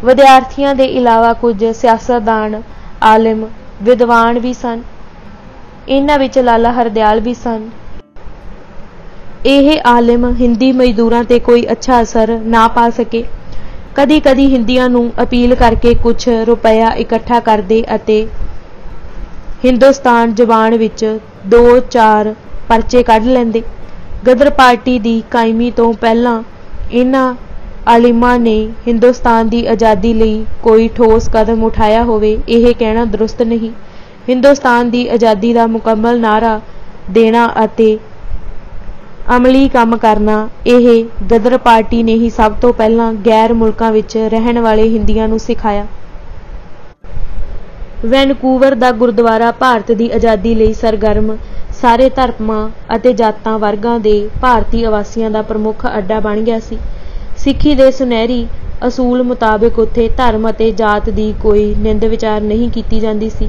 ਵਿਦਿਆਰਥੀਆਂ ਦੇ ਇਲਾਵਾ ਕੁਝ ਸਿਆਸਤਦਾਨ, ਆਲਿਮ, ਵਿਦਵਾਨ ਵੀ ਸਨ। ਇਹਨਾਂ ਵਿੱਚ ਲਾਲਾ ਹਰਦਿਆਲ ਵੀ ਸਨ। ਇਹ ਆਲਿਮ ਹਿੰਦੀ ਮਜ਼ਦੂਰਾਂ ਤੇ ਕੋਈ ਅੱਛਾ ਅਸਰ ਨਾ ਪਾ ਸਕੇ। ਕਦੀ-ਕਦੀ ਹਿੰਦੀਆਂ ਨੂੰ ਅਪੀਲ ਕਰਕੇ ਕੁਝ ਰੁਪਇਆ ਇਕੱਠਾ ਕਰਦੇ ਅਤੇ ਹਿੰਦੁਸਤਾਨ ਜ਼ਬਾਨ ਵਿੱਚ 2-4 परचे कढ लैंदे। गदर पार्टी की कायमी तो पहलां इन्हां आलिमां ने हिंदुस्तान की आज़ादी लई कोई ठोस कदम उठाया होवे यह कहना दुरुस्त नहीं। हिंदुस्तान की आज़ादी का मुकम्मल नारा देना अते अमली काम करना यह गदर पार्टी ने ही सब तो पहलां गैर मुल्कां विच रहण वाले हिंदियां नूं सिखाया। वैनकूवर दा गुरुद्वारा भारत की आज़ादी लई सरगर्म सारे धर्मां अते जातां वर्गां दे भारती अवासियां दा प्रमुख अड्डा बन गया सी। सिੱਖੀ ਦੇ ਸੁਨਹਿਰੀ असूल मुताबिक उत्थे धर्म अते जात की कोई निंद विचार नहीं की जाती सी।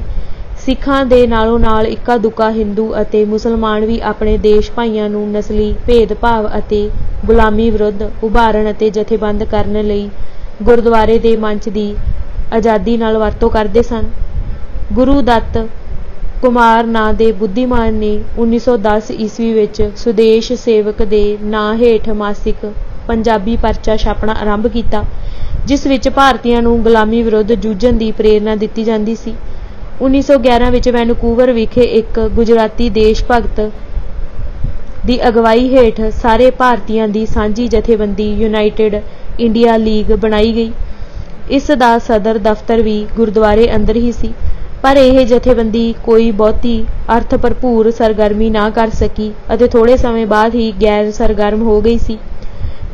सिखां दे नालों नाल इक्का दुक्का हिंदू अते मुसलमान भी अपने देश भाइयों नूं नस्ली भेदभाव अते गुलामी विरुद्ध उभारण अते जथेबंद करन लई गुरुद्वारे दे मंच की आज़ादी नाल वरतों करदे सन। गुरु दत्त कुमार नां दे बुद्धिमान ने 1910 ईस्वी विच सुदेश सेवक दे नां हेठ मासिक पंजाबी परचा छापना आरंभ किया, जिस विच भारतीयों नूं गुलामी विरुद्ध जूझण की प्रेरणा दिती जाती सी। 1911 विच वैनकूवर विखे एक गुजराती देश भगत की अगवाई हेठ सारे भारतीयों की सांझी जथेबंदी यूनाइटेड इंडिया लीग बनाई गई। इस दा सदर दफ्तर भी गुरुद्वारे अंदर ही सी, पर यह जथेबंदी कोई बहुती अर्थ भरपूर सरगर्मी ना कर सकी अते थोड़े समय बाद ही गैर सरगर्म हो गई सी।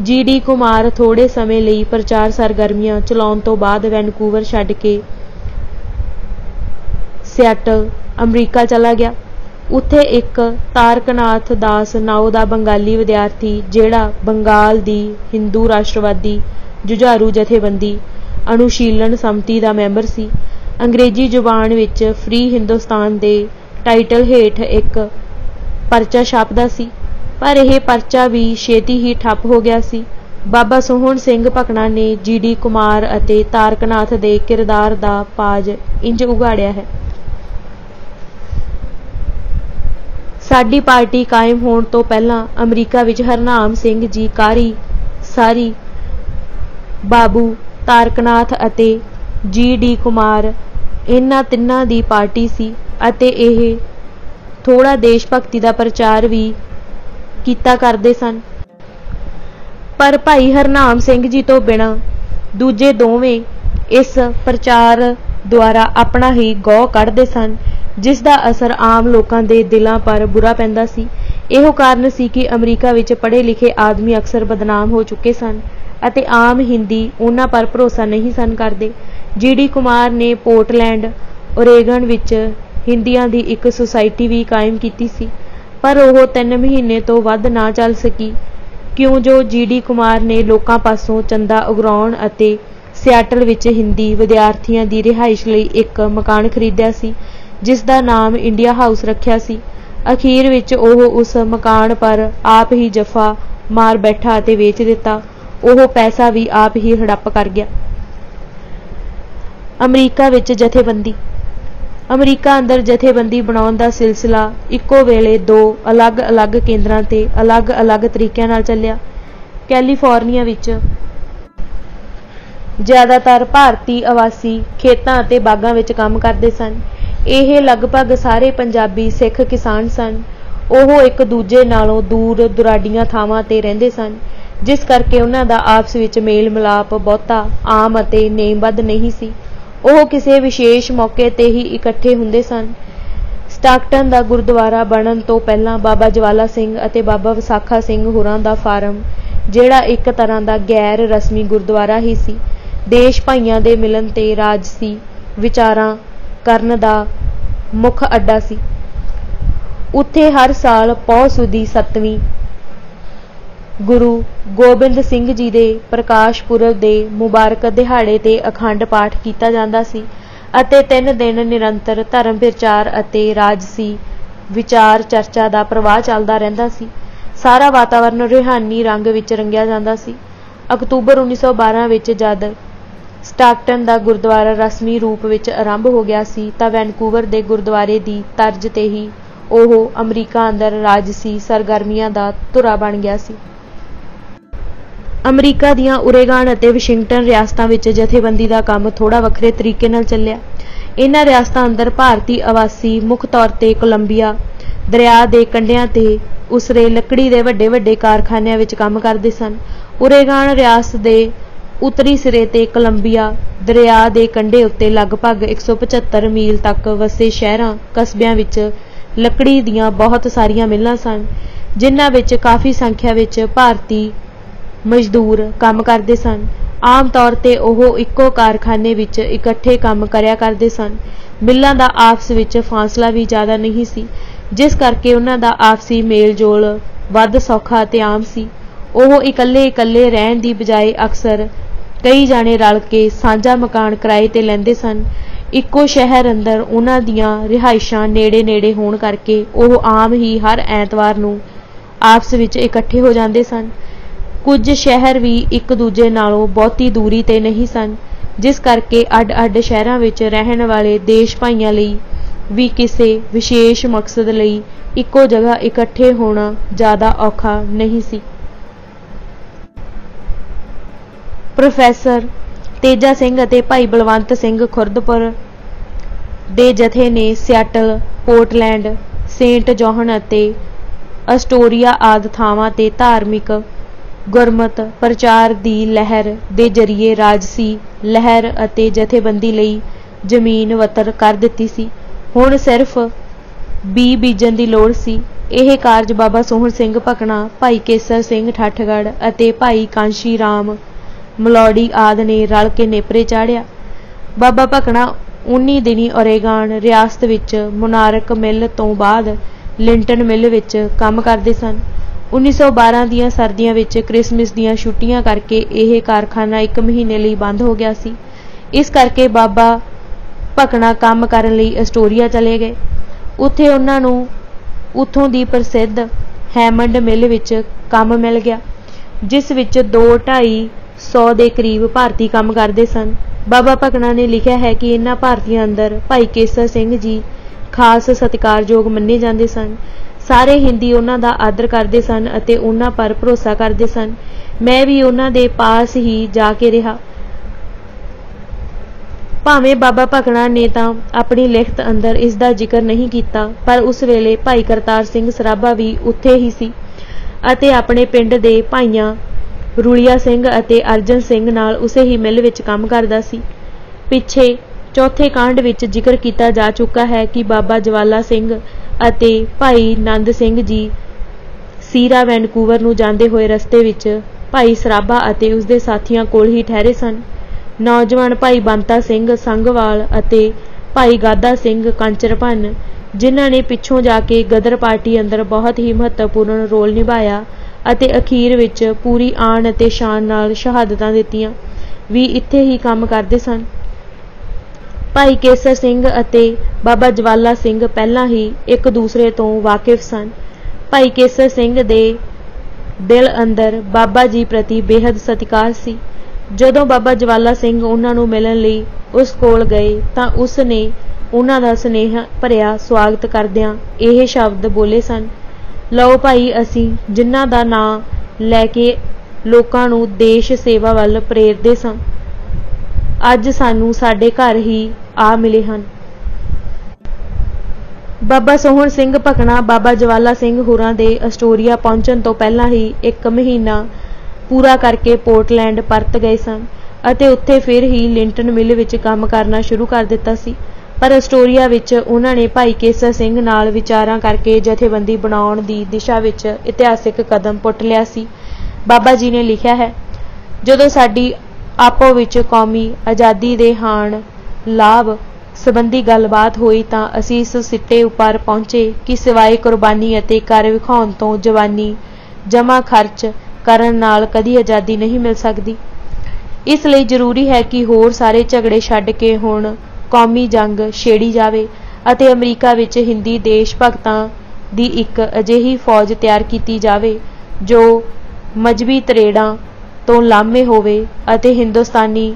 जी.डी. कुमार थोड़े समय लई प्रचार सरगर्मियां चलाउण तो बाद वैनकूवर छड्ड के सियाटल अमरीका चला गया। उत्थे एक तारकनाथ दास नाउ दा बंगाली विद्यार्थी जिहड़ा बंगाल दी हिंदू राष्ट्रवादी जुझारू जथेबंदी अनुशीलन समति दा मैंबर सी, अंग्रेजी जुबान विच फ्री हिंदुस्तान दे टाइटल हेठ एक परचा छापदा सी, पर यह परचा भी छेती ही ठप हो गया सी। बाबा सोहन सिंह भकना ने जी.डी. कुमार अते तारकनाथ दे किरदार दा पाज इंज उगाड़िया है। साडी पार्टी कायम होण तो पहलां अमरीका विच हरनाम सिंह जी कारी सारी बाबू तारकनाथ अते जी.डी. कुमार इन्हां तिन्हां दी पार्टी सी अते यह थोड़ा देश भगती दा प्रचार भी कीता करदे सन। पर भाई हरनाम सिंह जी तो बिना दूजे दोवें इस प्रचार द्वारा अपना ही गौह कढ़दे सन, जिस दा असर आम लोकां दे दिलां पर बुरा पैंदा सी। इहो कारण सी कि अमरीका विच पढ़े लिखे आदमी अक्सर बदनाम हो चुके सन अते आम हिंदी उन्हां पर भरोसा नहीं सन करदे। जी.डी. कुमार ने पोर्टलैंड ओरेगन विच हिंदियां दी एक सोसाइटी भी कायम कीती सी, पर वह 3 महीने तो वध ना चल सकी, क्यों जो जी.डी. कुमार ने लोकां पासों चंदा उगराउण अते सियाटल विच हिंदी विद्यार्थियों की रिहाइश लई एक मकान खरीदिया सी, जिस दा नाम इंडिया हाउस रखिया सी। अखीर विच ओह उस मकान पर आप ही जफा मार बैठा अते वेच दिता। ओह पैसा भी आप ही हड़प कर गया। अमरीका विच जथेबंदी अमरीका अंदर जथेबंदी बनाउण दा सिलसिला इक्को वेले 2 अलग-अलग केंद्रां ते अलग-अलग तरीकिਆਂ नाल ਚੱਲਿਆ। कैलीफोर्निया विच ज़्यादातर भारती अवासी खेतां अते बागां विच काम करदे सन। ਇਹ लगभग सारे पंजाबी सिख किसान सन। ਉਹ एक दूजे नालों दूर दुराडियां ਥਾਵਾਂ ਤੇ ਰਹਿੰਦੇ ਸਨ, जिस करके उन्हां दा आपस विच मेल मिलाप बहुता आम अते नेमबद्ध नहीं सी। ਉਹ ਕਿਸੇ विशेष मौके ते ही इकट्ठे हुंदे सन। स्टाकटन दा गुरुद्वारा बनन तो पहलां बाबा ज्वाला सिंह अते बाबा विसाखा सिंह होरां दा फारम, जिहड़ा एक तरह दा गैर रस्मी गुरुद्वारा ही सी, देश भाइयां दे मिलन ते राजसी विचारां करन दा मुख अड्डा सी। उत्थे हर साल पौह सुदी 7ਵੀं गुरु गोबिंद सिंह जी दे प्रकाश पुरब दे मुबारक दिहाड़े ते अखंड पाठ कीता जांदा सी अते 3 दिन निरंतर धर्म प्रचार अते राजसी विचार चर्चा दा प्रवाह चलदा रहिंदा सी। सारा वातावरण रूहानी रंग विच रंगिया जांदा सी। अक्तूबर 1912 विच जद स्टाकटन दा गुरुद्वारा रस्मी रूप विच आरंभ हो गया सी तां वैनकूवर दे गुरुद्वारे दी तर्ज ते ही ओह अमरीका अंदर राजसी सरगर्मियां दा धुरा बन गया सी। अमरीका दियां ओरेगन अते वाशिंगटन रियासतां विच जथेबंदी दा काम थोड़ा वखरे तरीके नाल चलिया। इन्हां रियासतां अंदर भारती अवासी मुख तौर ते कोलंबिया, दरिया के कंढियां ते उसरे लकड़ी के वड्डे वड्डे कारखानिਆਂ ਵਿੱਚ काम करते सन। ओरेगॉन रियासत के उत्तरी सिरे ते कोलंबिया दरिया के कंढे उत्ते लगभग 175 मील तक वसे शहरां कस्बिਆਂ ਵਿੱਚ लकड़ी दीयां बहुत सारियां मिलां सन, जिन्हां ਵਿੱਚ काफ़ी संख्या ਵਿੱਚ भारती मजदूर काम करते सन। आम तौर ते ओह इक्को कारखाने ਵਿੱਚ इकट्ठे काम करिया करते सन। मिलां दा आपस ਵਿੱਚ फासला भी ज़्यादा नहीं सी, जिस करके उन्हां दा आपसी मेल जोल वध सौखा ते आम सी। ओह इकल्ले इकल्ले रहण दी बजाय अक्सर कई जाने रल के साझा मकान किराए ते लैंदे सन। इक्को शहर अंदर उन्हां दियां रिहाइशां नेड़े नेड़े होण करके ओह आम ही हर ऐतवार नूं आपस ਵਿੱਚ इकट्ठे हो जांदे सन। कुछ शहर भी एक दूजे नालों बहुती दूरी ते नहीं सन, जिस करके अड अड शहरां ਵਿੱਚ रहण वाले देश भाइयां लई भी किसी विशेष मकसद लई इक्को जगह इकट्ठे होना ज़्यादा औखा नहीं सी। प्रोफैसर तेजा सिंह ਅਤੇ ਭਾਈ ਬਲਵੰਤ ਸਿੰਘ ਖੁਰਦਪੁਰ ਦੇ ਜਥੇ ਨੇ ਸਿਆਟਲ, ਪੋਰਟਲੈਂਡ, ਸੇਂਟ ਜੌਹਨ ਅਤੇ ਅਸਟੋਰੀਆ ਆਦਿ ਥਾਵਾਂ ਤੇ ਧਾਰਮਿਕ ਗੁਰਮਤ ਪ੍ਰਚਾਰ ਦੀ ਲਹਿਰ ਦੇ ਜ਼ਰੀਏ ਰਾਜਸੀ ਲਹਿਰ ਅਤੇ ਜਥੇਬੰਦੀ ਲਈ ਜ਼ਮੀਨ ਵਤਰ ਕਰ ਦਿੱਤੀ ਸੀ। ਹੁਣ ਸਿਰਫ ਬੀਜ ਬੀਜਣ ਦੀ ਲੋੜ ਸੀ। ਇਹ ਕਾਰਜ ਬਾਬਾ ਸੋਹਣ ਸਿੰਘ ਭਕਨਾ, ਭਾਈ ਕੇਸਰ ਸਿੰਘ ਠੱਠਗੜ੍ਹ ਅਤੇ ਭਾਈ ਕਾਂਸ਼ੀ ਰਾਮ ਮਲੌੜੀ ਆਦਿ ਨੇ ਰਲ ਕੇ ਨੇਪਰੇ ਚਾੜਿਆ। ਬਾਬਾ ਭਕਨਾ 19 ਦਿਨੀ ਓਰੇਗਾਨ ਰਿਆਸਤ ਵਿੱਚ ਮੋਨਾਰਕ ਮਿਲ ਤੋਂ ਬਾਅਦ ਲਿੰਟਨ ਮਿਲ ਵਿੱਚ ਕੰਮ ਕਰਦੇ ਸਨ। 1912 ਦੀਆਂ ਸਰਦੀਆਂ ਵਿੱਚ ਕ੍ਰਿਸਮਸ ਦੀਆਂ ਛੁੱਟੀਆਂ ਕਰਕੇ ਇਹ ਕਾਰਖਾਨਾ 1 ਮਹੀਨੇ ਲਈ ਬੰਦ ਹੋ ਗਿਆ ਸੀ। ਇਸ ਕਰਕੇ ਬਾਬਾ ਭਕਨਾ ਕੰਮ ਕਰਨ ਲਈ ਅਸਟੋਰੀਆ ਚਲੇ ਗਏ। ਉੱਥੇ ਉਹਨਾਂ ਨੂੰ ਉੱਥੋਂ ਦੀ ਪ੍ਰਸਿੱਧ ਹੈਮੰਡ ਮਿਲ ਵਿੱਚ ਕੰਮ ਮਿਲ ਗਿਆ, ਜਿਸ ਵਿੱਚ 2-250 ਦੇ ਕਰੀਬ ਭਾਰਤੀ ਕੰਮ ਕਰਦੇ ਸਨ। ਬਾਬਾ ਭਕਨਾ ਨੇ ਲਿਖਿਆ ਹੈ ਕਿ ਇਹਨਾਂ ਭਾਰਤੀਆਂ ਅੰਦਰ ਭਾਈ ਕੇਸਰ ਸਿੰਘ ਜੀ ਖਾਸ ਸਤਿਕਾਰਯੋਗ ਮੰਨੇ ਜਾਂਦੇ ਸਨ। ਸਾਰੇ ਹਿੰਦੀ ਉਹਨਾਂ ਦਾ ਆਦਰ ਕਰਦੇ ਸਨ ਅਤੇ ਉਹਨਾਂ ਪਰ ਭਰੋਸਾ ਕਰਦੇ ਸਨ। ਮੈਂ ਵੀ ਉਹਨਾਂ ਦੇ ਪਾਸ ਹੀ ਜਾ ਕੇ ਰਿਹਾ। ਭਾਵੇਂ ਬਾਬਾ ਭਕਨਾ ਨੇ ਤਾਂ ਆਪਣੀ ਲਿਖਤ ਅੰਦਰ ਇਸ ਦਾ ਜ਼ਿਕਰ ਨਹੀਂ ਕੀਤਾ, ਪਰ ਉਸ ਵੇਲੇ ਭਾਈ ਕਰਤਾਰ ਸਿੰਘ ਸਰਾਭਾ ਵੀ ਉੱਥੇ ਹੀ ਸੀ ਅਤੇ ਆਪਣੇ ਪਿੰਡ ਦੇ ਭਾਈਆਂ ਰੁਲੀਆ ਸਿੰਘ ਅਤੇ ਅਰਜਨ ਸਿੰਘ ਨਾਲ ਉਸੇ ਹੀ ਮਿਲ ਵਿੱਚ ਕੰਮ ਕਰਦਾ ਸੀ। ਪਿੱਛੇ ਚੌਥੇ ਕਾਂਡ ਵਿੱਚ ਜ਼ਿਕਰ ਕੀਤਾ ਜਾ ਚੁੱਕਾ ਹੈ ਕਿ ਬਾਬਾ ਜਵਾਲਾ ਸਿੰਘ ਅਤੇ ਭਾਈ ਨੰਦ ਸਿੰਘ ਜੀ ਸੀਰਾ ਵੈਨਕੂਵਰ ਨੂੰ ਜਾਂਦੇ ਹੋਏ ਰਸਤੇ ਵਿੱਚ ਭਾਈ ਸਰਾਭਾ ਅਤੇ ਉਸਦੇ ਸਾਥੀਆਂ ਕੋਲ ਹੀ ਠਹਿਰੇ ਸਨ। ਨੌਜਵਾਨ ਭਾਈ ਬੰਤਾ ਸਿੰਘ ਸੰਘਵਾਲ ਅਤੇ ਭਾਈ ਗਾਦਾ ਸਿੰਘ ਕੰਚਰਪਨ, ਜਿਨ੍ਹਾਂ ਨੇ ਪਿੱਛੋਂ ਜਾ ਕੇ ਗਦਰ ਪਾਰਟੀ ਅੰਦਰ ਬਹੁਤ ਹੀ ਮਹੱਤਵਪੂਰਨ ਰੋਲ ਨਿਭਾਇਆ ਅਤੇ ਅਖੀਰ ਵਿੱਚ ਪੂਰੀ ਆਣ ਅਤੇ ਸ਼ਾਨ ਨਾਲ ਸ਼ਹਾਦਤਾਂ ਦਿੱਤੀਆਂ, ਵੀ ਇੱਥੇ ਹੀ ਕੰਮ ਕਰਦੇ ਸਨ। ਭਾਈ ਕੇਸਰ ਸਿੰਘ ਅਤੇ ਬਾਬਾ ਜਵਾਲਾ ਸਿੰਘ ਪਹਿਲਾਂ ਹੀ ਇੱਕ ਦੂਸਰੇ ਤੋਂ ਵਾਕਿਫ ਸਨ। ਭਾਈ ਕੇਸਰ ਸਿੰਘ ਦੇ ਦਿਲ ਅੰਦਰ ਬਾਬਾ ਜੀ ਪ੍ਰਤੀ ਬੇਹੱਦ ਸਤਿਕਾਰ ਸੀ। ਜਦੋਂ ਬਾਬਾ ਜਵਾਲਾ ਸਿੰਘ ਉਹਨਾਂ ਨੂੰ ਮਿਲਣ ਲਈ ਉਸ ਕੋਲ ਗਏ ਤਾਂ ਉਸ ਨੇ ਉਹਨਾਂ ਦਾ ਸਨੇਹ ਭਰਿਆ ਸਵਾਗਤ ਕਰਦਿਆਂ ਇਹ ਸ਼ਬਦ ਬੋਲੇ ਸਨ, ਲਓ ਭਾਈ, ਅਸੀਂ ਜਿਨ੍ਹਾਂ ਦਾ ਨਾਂ ਲੈ ਕੇ ਲੋਕਾਂ ਨੂੰ ਦੇਸ਼ ਸੇਵਾ ਵੱਲ ਪ੍ਰੇਰਦੇ ਸਾਂ, ਅੱਜ ਸਾਨੂੰ ਸਾਡੇ ਘਰ ਹੀ ਆ ਮਿਲੇ ਹਨ। ਬਾਬਾ ਸੋਹਣ ਸਿੰਘ ਭਕਨਾ ਬਾਬਾ ਜਵਾਲਾ ਸਿੰਘ ਹੋਰਾਂ ਦੇ ਅਸਟੋਰੀਆ ਪਹੁੰਚਣ ਤੋਂ ਪਹਿਲਾਂ ਹੀ 1 ਮਹੀਨਾ ਪੂਰਾ ਕਰਕੇ ਪੋਰਟਲੈਂਡ ਪਰਤ ਗਏ ਸਨ ਅਤੇ ਉੱਥੇ ਫਿਰ ਹੀ ਲਿੰਟਨ ਮਿਲ ਵਿੱਚ ਕੰਮ ਕਰਨਾ ਸ਼ੁਰੂ ਕਰ ਦਿੱਤਾ ਸੀ। ਪਰ ਅਸਟੋਰੀਆ ਵਿੱਚ ਉਹਨਾਂ ਨੇ ਭਾਈ ਕੇਸਰ ਸਿੰਘ ਨਾਲ ਵਿਚਾਰਾਂ ਕਰਕੇ ਜਥੇਬੰਦੀ ਬਣਾਉਣ ਦੀ ਦਿਸ਼ਾ ਵਿੱਚ ਇਤਿਹਾਸਿਕ ਕਦਮ ਪੁੱਟ ਲਿਆ ਸੀ। ਬਾਬਾ ਜੀ ਨੇ ਲਿਖਿਆ ਹੈ, ਜਦੋਂ ਸਾਡੀ ਆਪੋ ਵਿੱਚ ਕੌਮੀ ਆਜ਼ਾਦੀ ਦੇ ਹਾਣ ਲਾਭ ਸੰਬੰਧੀ ਗੱਲਬਾਤ ਹੋਈ ਤਾਂ ਅਸੀਂ ਇਸ ਸਿੱਟੇ ਉੱਪਰ ਪਹੁੰਚੇ ਕਿ ਸਿਵਾਏ ਕੁਰਬਾਨੀ ਅਤੇ ਕਰ ਵਿਖਾਉਣ ਤੋਂ ਜਵਾਨੀ ਜਮ੍ਹਾਂ ਖਰਚ ਕਰਨ ਨਾਲ ਕਦੀ ਆਜ਼ਾਦੀ ਨਹੀਂ ਮਿਲ ਸਕਦੀ। ਇਸ ਲਈ ਜ਼ਰੂਰੀ ਹੈ ਕਿ ਹੋਰ ਸਾਰੇ ਝਗੜੇ ਛੱਡ ਕੇ ਹੁਣ ਕੌਮੀ ਜੰਗ ਛੇੜੀ ਜਾਵੇ ਅਤੇ ਅਮਰੀਕਾ ਵਿੱਚ ਹਿੰਦੀ ਦੇਸ਼ ਭਗਤਾਂ ਦੀ ਇੱਕ ਅਜਿਹੀ ਫੌਜ ਤਿਆਰ ਕੀਤੀ ਜਾਵੇ ਜੋ ਮਜ਼ਹਬੀ ਤਰੇੜਾਂ ਤੋਂ ਲਾਮੇ ਹੋਵੇ ਅਤੇ ਹਿੰਦੁਸਤਾਨੀ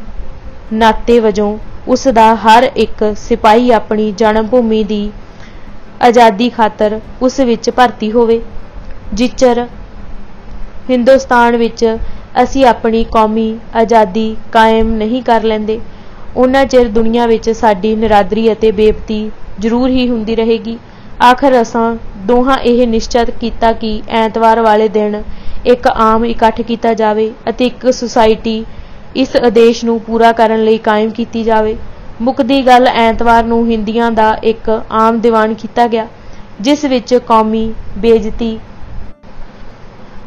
ਨਾਤੇ ਵਜੋਂ ਉਸ ਦਾ ਹਰ ਇੱਕ ਸਿਪਾਹੀ ਆਪਣੀ ਜਨਮ ਭੂਮੀ ਦੀ ਆਜ਼ਾਦੀ ਖਾਤਰ ਉਸ ਵਿੱਚ ਭਰਤੀ ਹੋਵੇ। ਜਿਚਰ ਹਿੰਦੁਸਤਾਨ ਵਿੱਚ ਅਸੀਂ ਆਪਣੀ ਕੌਮੀ ਆਜ਼ਾਦੀ ਕਾਇਮ ਨਹੀਂ ਕਰ ਲੈਂਦੇ, ਉਨਾ ਚਿਰ ਦੁਨੀਆ ਵਿੱਚ ਸਾਡੀ ਨਿਰਾਦਰੀ ਅਤੇ ਬੇਪਤੀ ਜ਼ਰੂਰ ਹੀ ਹੁੰਦੀ ਰਹੇਗੀ। ਆਖਰ ਅਸਾਂ ਦੋਹਾਂ ਇਹ ਨਿਸ਼ਚਿਤ ਕੀਤਾ ਕਿ ਐਤਵਾਰ ਵਾਲੇ ਦਿਨ ਇੱਕ ਆਮ ਇਕੱਠ ਕੀਤਾ ਜਾਵੇ ਅਤੇ ਇੱਕ ਸੁਸਾਇਟੀ ਇਸ ਆਦੇਸ਼ ਨੂੰ ਪੂਰਾ ਕਰਨ ਲਈ ਕਾਇਮ ਕੀਤੀ ਜਾਵੇ। ਮੁੱਕਦੀ ਗੱਲ ਐਤਵਾਰ ਨੂੰ ਹਿੰਦੀਆਂ ਦਾ ਇੱਕ ਆਮ ਦੀਵਾਨ ਕੀਤਾ ਗਿਆ, ਜਿਸ ਵਿੱਚ ਕੌਮੀ ਬੇਇੱਜ਼ਤੀ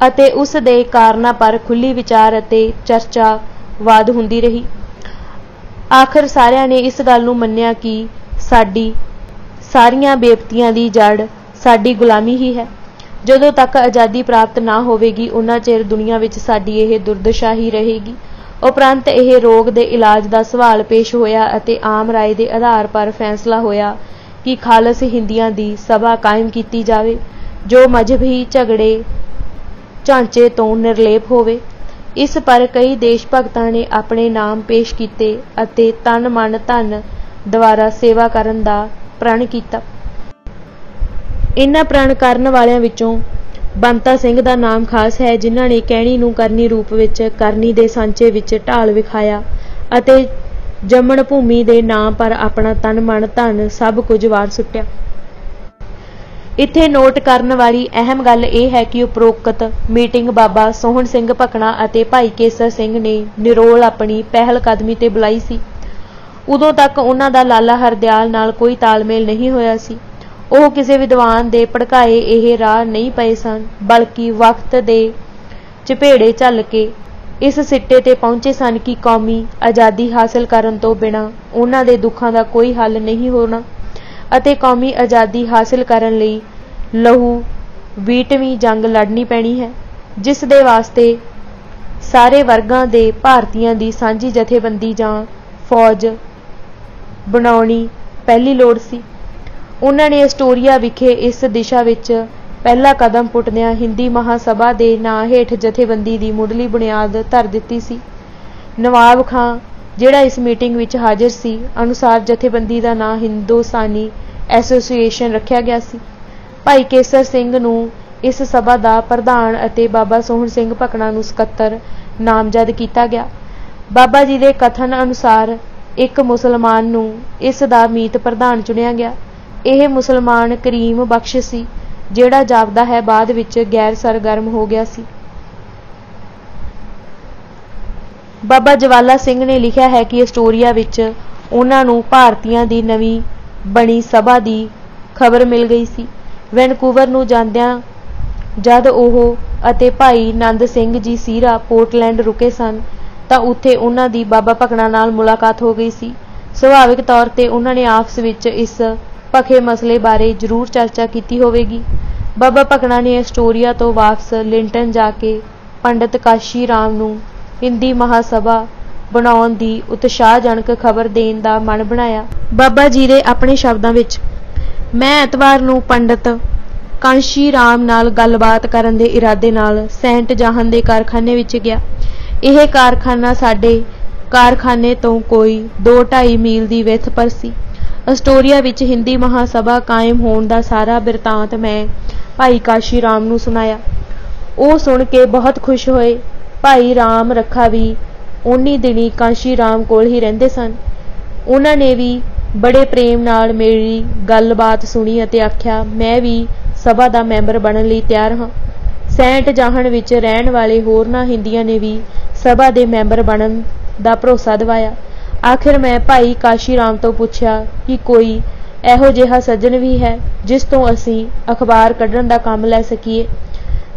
ਅਤੇ ਉਸ ਦੇ ਕਾਰਨਾਂ ਪਰ ਖੁੱਲ੍ਹੀ ਵਿਚਾਰ ਅਤੇ ਚਰਚਾ ਵਾਦ ਹੁੰਦੀ ਰਹੀ। ਆਖਰ ਸਾਰਿਆਂ ਨੇ ਇਸ ਗੱਲ ਨੂੰ ਮੰਨਿਆ ਕਿ ਸਾਡੀ ਸਾਰੀਆਂ ਬੇਪਤੀਆਂ ਦੀ ਜੜ ਸਾਡੀ ਗੁਲਾਮੀ ਹੀ ਹੈ। ਜਦੋਂ ਤੱਕ ਆਜ਼ਾਦੀ ਪ੍ਰਾਪਤ ਨਾ ਹੋਵੇਗੀ ਉਨਾ ਚਿਰ ਦੁਨੀਆ ਵਿੱਚ ਸਾਡੀ ਇਹ ਦੁਰਦਸ਼ਾ ਹੀ ਰਹੇਗੀ। ਉਪਰੰਤ ਇਹ ਰੋਗ ਦੇ ਇਲਾਜ ਦਾ ਸਵਾਲ ਪੇਸ਼ ਹੋਇਆ ਅਤੇ ਆਮ ਰਾਏ ਦੇ ਆਧਾਰ ਪਰ ਫੈਸਲਾ ਹੋਇਆ ਕਿ ਖਾਲਸ ਹਿੰਦੀਆਂ ਦੀ ਸਭਾ ਕਾਇਮ ਕੀਤੀ ਜਾਵੇ ਜੋ ਮਜ਼ਹਬੀ ਝਗੜੇ ਢਾਂਚੇ ਤੋਂ ਨਿਰਲੇਪ ਹੋਵੇ। ਇਸ ਪਰ ਕਈ ਦੇਸ਼ ਭਗਤਾਂ ਨੇ ਆਪਣੇ ਨਾਮ ਪੇਸ਼ ਕੀਤੇ ਅਤੇ ਤਨ ਮਨ ਧਨ ਦੁਆਰਾ ਸੇਵਾ ਕਰਨ ਦਾ ਪ੍ਰਣ ਕੀਤਾ। ਇਨ੍ਹਾਂ ਪ੍ਰਣ ਕਰਨ ਵਾਲਿਆਂ ਵਿੱਚੋਂ ਬੰਤਾ ਸਿੰਘ ਦਾ ਨਾਮ ਖਾਸ ਹੈ, ਜਿਨ੍ਹਾਂ ਨੇ ਕਹਿਣੀ ਨੂੰ ਕਰਨੀ ਰੂਪ ਵਿੱਚ ਕਰਨੀ ਦੇ ਸਾਂਚੇ ਵਿੱਚ ਢਾਲ ਵਿਖਾਇਆ ਅਤੇ ਜੰਮਣ ਭੂਮੀ ਦੇ ਨਾਂ ਪਰ ਆਪਣਾ ਤਨ ਮਨ ਧਨ ਸਭ ਕੁਝ ਵਾਰ ਸੁੱਟਿਆ। ਇੱਥੇ ਨੋਟ ਕਰਨ ਵਾਲੀ ਅਹਿਮ ਗੱਲ ਇਹ ਹੈ ਕਿ ਉਪਰੋਕਤ ਮੀਟਿੰਗ ਬਾਬਾ ਸੋਹਣ ਸਿੰਘ ਭਕਨਾ ਅਤੇ ਭਾਈ ਕੇਸਰ ਸਿੰਘ ਨੇ ਨਿਰੋਲ ਆਪਣੀ ਪਹਿਲ ਕਦਮੀ ਤੇ ਬੁਲਾਈ ਸੀ। ਉਦੋਂ ਤੱਕ ਉਹਨਾਂ ਦਾ ਲਾਲਾ ਹਰਦਿਆਲ ਨਾਲ ਕੋਈ ਤਾਲਮੇਲ ਨਹੀਂ ਹੋਇਆ ਸੀ। ਉਹ ਕਿਸੇ ਵਿਦਵਾਨ ਦੇ ਭੜਕਾਏ ਇਹ ਰਾਹ ਨਹੀਂ ਪਏ ਸਨ, ਬਲਕਿ ਵਕਤ ਦੇ ਝਪੇੜੇ ਝੱਲ ਕੇ ਇਸ ਸਿੱਟੇ ਤੇ ਪਹੁੰਚੇ ਸਨ ਕਿ ਕੌਮੀ ਆਜ਼ਾਦੀ ਹਾਸਲ ਕਰਨ ਤੋਂ ਬਿਨਾਂ ਉਹਨਾਂ ਦੇ ਦੁੱਖਾਂ ਦਾ ਕੋਈ ਹੱਲ ਨਹੀਂ ਹੋਣਾ ਅਤੇ ਕੌਮੀ ਆਜ਼ਾਦੀ ਹਾਸਲ ਕਰਨ ਲਈ ਲਹੂ 20ਵੀਂ ਜੰਗ ਲੜਨੀ ਪੈਣੀ ਹੈ, ਜਿਸ ਦੇ ਵਾਸਤੇ ਸਾਰੇ ਵਰਗਾਂ ਦੇ ਭਾਰਤੀਆਂ ਦੀ ਸਾਂਝੀ ਜਥੇਬੰਦੀ ਜਾਂ ਫੌਜ ਬਣਾਉਣੀ ਪਹਿਲੀ ਲੋੜ ਸੀ। ਉਹਨਾਂ ਨੇ ਐਸਟੋਰੀਆ ਵਿਖੇ ਇਸ ਦਿਸ਼ਾ ਵਿੱਚ ਪਹਿਲਾ ਕਦਮ ਪੁੱਟਦਿਆਂ ਹਿੰਦੀ ਮਹਾਸਭਾ ਦੇ ਨਾਂ ਹੇਠ ਜਥੇਬੰਦੀ ਦੀ ਮੁੱਢਲੀ ਬੁਨਿਆਦ ਧਰ ਦਿੱਤੀ ਸੀ। ਨਵਾਬ ਖਾਂ, ਜਿਹੜਾ ਇਸ ਮੀਟਿੰਗ ਵਿੱਚ ਹਾਜ਼ਰ ਸੀ, ਅਨੁਸਾਰ ਜਥੇਬੰਦੀ ਦਾ ਨਾਂ ਹਿੰਦੁਸਤਾਨੀ ਐਸੋਸੀਏਸ਼ਨ ਰੱਖਿਆ ਗਿਆ ਸੀ। ਭਾਈ ਕੇਸਰ ਸਿੰਘ ਨੂੰ ਇਸ ਸਭਾ ਦਾ ਪ੍ਰਧਾਨ ਅਤੇ ਬਾਬਾ ਸੋਹਣ ਸਿੰਘ ਭਕਨਾ ਨੂੰ ਸਕੱਤਰ ਨਾਮਜ਼ਦ ਕੀਤਾ ਗਿਆ। ਬਾਬਾ ਜੀ ਦੇ ਕਥਨ ਅਨੁਸਾਰ ਇੱਕ ਮੁਸਲਮਾਨ ਨੂੰ ਇਸ ਦਾ ਮੀਤ ਪ੍ਰਧਾਨ ਚੁਣਿਆ ਗਿਆ। ਇਹ ਮੁਸਲਮਾਨ ਕਰੀਮ ਬਖਸ਼ ਸੀ, ਜਿਹੜਾ ਜਾਪਦਾ ਹੈ ਬਾਅਦ ਵਿੱਚ ਗੈਰ ਸਰਗਰਮ ਹੋ ਗਿਆ ਸੀ। ਬਾਬਾ ਜਵਾਲਾ ਸਿੰਘ ਨੇ ਲਿਖਿਆ ਹੈ ਕਿ ਐਸਟੋਰੀਆ ਵਿੱਚ ਉਹਨਾਂ ਨੂੰ ਭਾਰਤੀਆਂ ਦੀ ਨਵੀਂ ਬਣੀ ਸਭਾ ਦੀ ਖਬਰ ਮਿਲ ਗਈ ਸੀ। ਵੈਨਕੂਵਰ ਨੂੰ ਜਾਂਦਿਆਂ ਜਦ ਉਹ ਅਤੇ ਭਾਈ ਨੰਦ ਸਿੰਘ ਜੀ ਸੀਰਾ ਪੋਰਟਲੈਂਡ ਰੁਕੇ ਸਨ ਤਾਂ ਉੱਥੇ ਉਹਨਾਂ ਦੀ ਬਾਬਾ ਭਕਨਾ ਨਾਲ ਮੁਲਾਕਾਤ ਹੋ ਗਈ ਸੀ। ਸੁਭਾਵਿਕ ਤੌਰ ਤੇ ਉਹਨਾਂ ਨੇ ਆਪਸ ਵਿੱਚ ਇਸ ਭਖੇ ਮਸਲੇ ਬਾਰੇ ਜ਼ਰੂਰ ਚਰਚਾ ਕੀਤੀ ਹੋਵੇਗੀ। ਬਾਬਾ ਭਕਨਾ ਨੇ ਐਸਟੋਰੀਆ ਤੋਂ ਵਾਪਸ ਲਿੰਟਨ ਜਾ ਕੇ ਪੰਡਿਤ ਕਾਸ਼ੀ ਰਾਮ ਨੂੰ ਹਿੰਦੀ ਮਹਾਸਭਾ ਬਣਾਉਣ ਦੀ ਉਤਸ਼ਾਹਜਨਕ ਖਬਰ ਦੇਣ ਦਾ ਮਨ ਬਣਾਇਆ। ਬਾਬਾ ਜੀ ਦੇ ਆਪਣੇ ਸ਼ਬਦਾਂ ਵਿੱਚ, ਮੈਂ ਐਤਵਾਰ ਨੂੰ ਪੰਡਿਤ ਕਾਂਸ਼ੀ ਰਾਮ ਨਾਲ ਗੱਲਬਾਤ ਕਰਨ ਦੇ ਇਰਾਦੇ ਨਾਲ ਸੈਂਟ ਜਾਹਨ ਦੇ ਕਾਰਖਾਨੇ ਵਿੱਚ ਗਿਆ। ਇਹ ਕਾਰਖਾਨਾ ਸਾਡੇ ਕਾਰਖਾਨੇ ਤੋਂ ਕੋਈ 2-2.5 ਮੀਲ ਦੀ ਵਿੱਥ ਪਰ ਸੀ। ਐਸਟੋਰੀਆ ਵਿੱਚ ਹਿੰਦੀ ਮਹਾਸਭਾ ਕਾਇਮ ਹੋਣ ਦਾ ਸਾਰਾ ਬਿਰਤਾਂਤ ਮੈਂ ਭਾਈ ਕਾਸ਼ੀ ਰਾਮ ਨੂੰ ਸੁਣਾਇਆ। ਉਹ ਸੁਣ ਕੇ ਬਹੁਤ ਖੁਸ਼ ਹੋਏ। ਭਾਈ ਰਾਮ ਰੱਖਾ ਵੀ ਉਨੀ ਦਿਨੀ ਕਾਂਸ਼ੀ ਰਾਮ ਕੋਲ ਹੀ ਰਹਿੰਦੇ ਸਨ। ਉਹਨਾਂ ਨੇ ਵੀ ਬੜੇ ਪ੍ਰੇਮ ਨਾਲ ਮੇਰੀ ਗੱਲਬਾਤ ਸੁਣੀ ਅਤੇ ਆਖਿਆ, ਮੈਂ ਵੀ ਸਭਾ ਦਾ ਮੈਂਬਰ ਬਣਨ ਲਈ ਤਿਆਰ ਹਾਂ। ਸੈਂਟ ਜਾਹਨ ਵਿੱਚ ਰਹਿਣ ਵਾਲੇ ਹੋਰਨਾਂ ਹਿੰਦੀਆਂ ਨੇ ਵੀ ਸਭਾ ਦੇ ਮੈਂਬਰ ਬਣਨ ਦਾ ਭਰੋਸਾ ਦਿਵਾਇਆ। ਆਖਿਰ ਮੈਂ ਭਾਈ ਕਾਸ਼ੀ ਰਾਮ ਤੋਂ ਪੁੱਛਿਆ ਕਿ ਕੋਈ ਇਹੋ ਜਿਹਾ ਸੱਜਣ ਵੀ ਹੈ ਜਿਸ ਤੋਂ ਅਸੀਂ ਅਖਬਾਰ ਕੱਢਣ ਦਾ ਕੰਮ ਲੈ ਸਕੀਏ,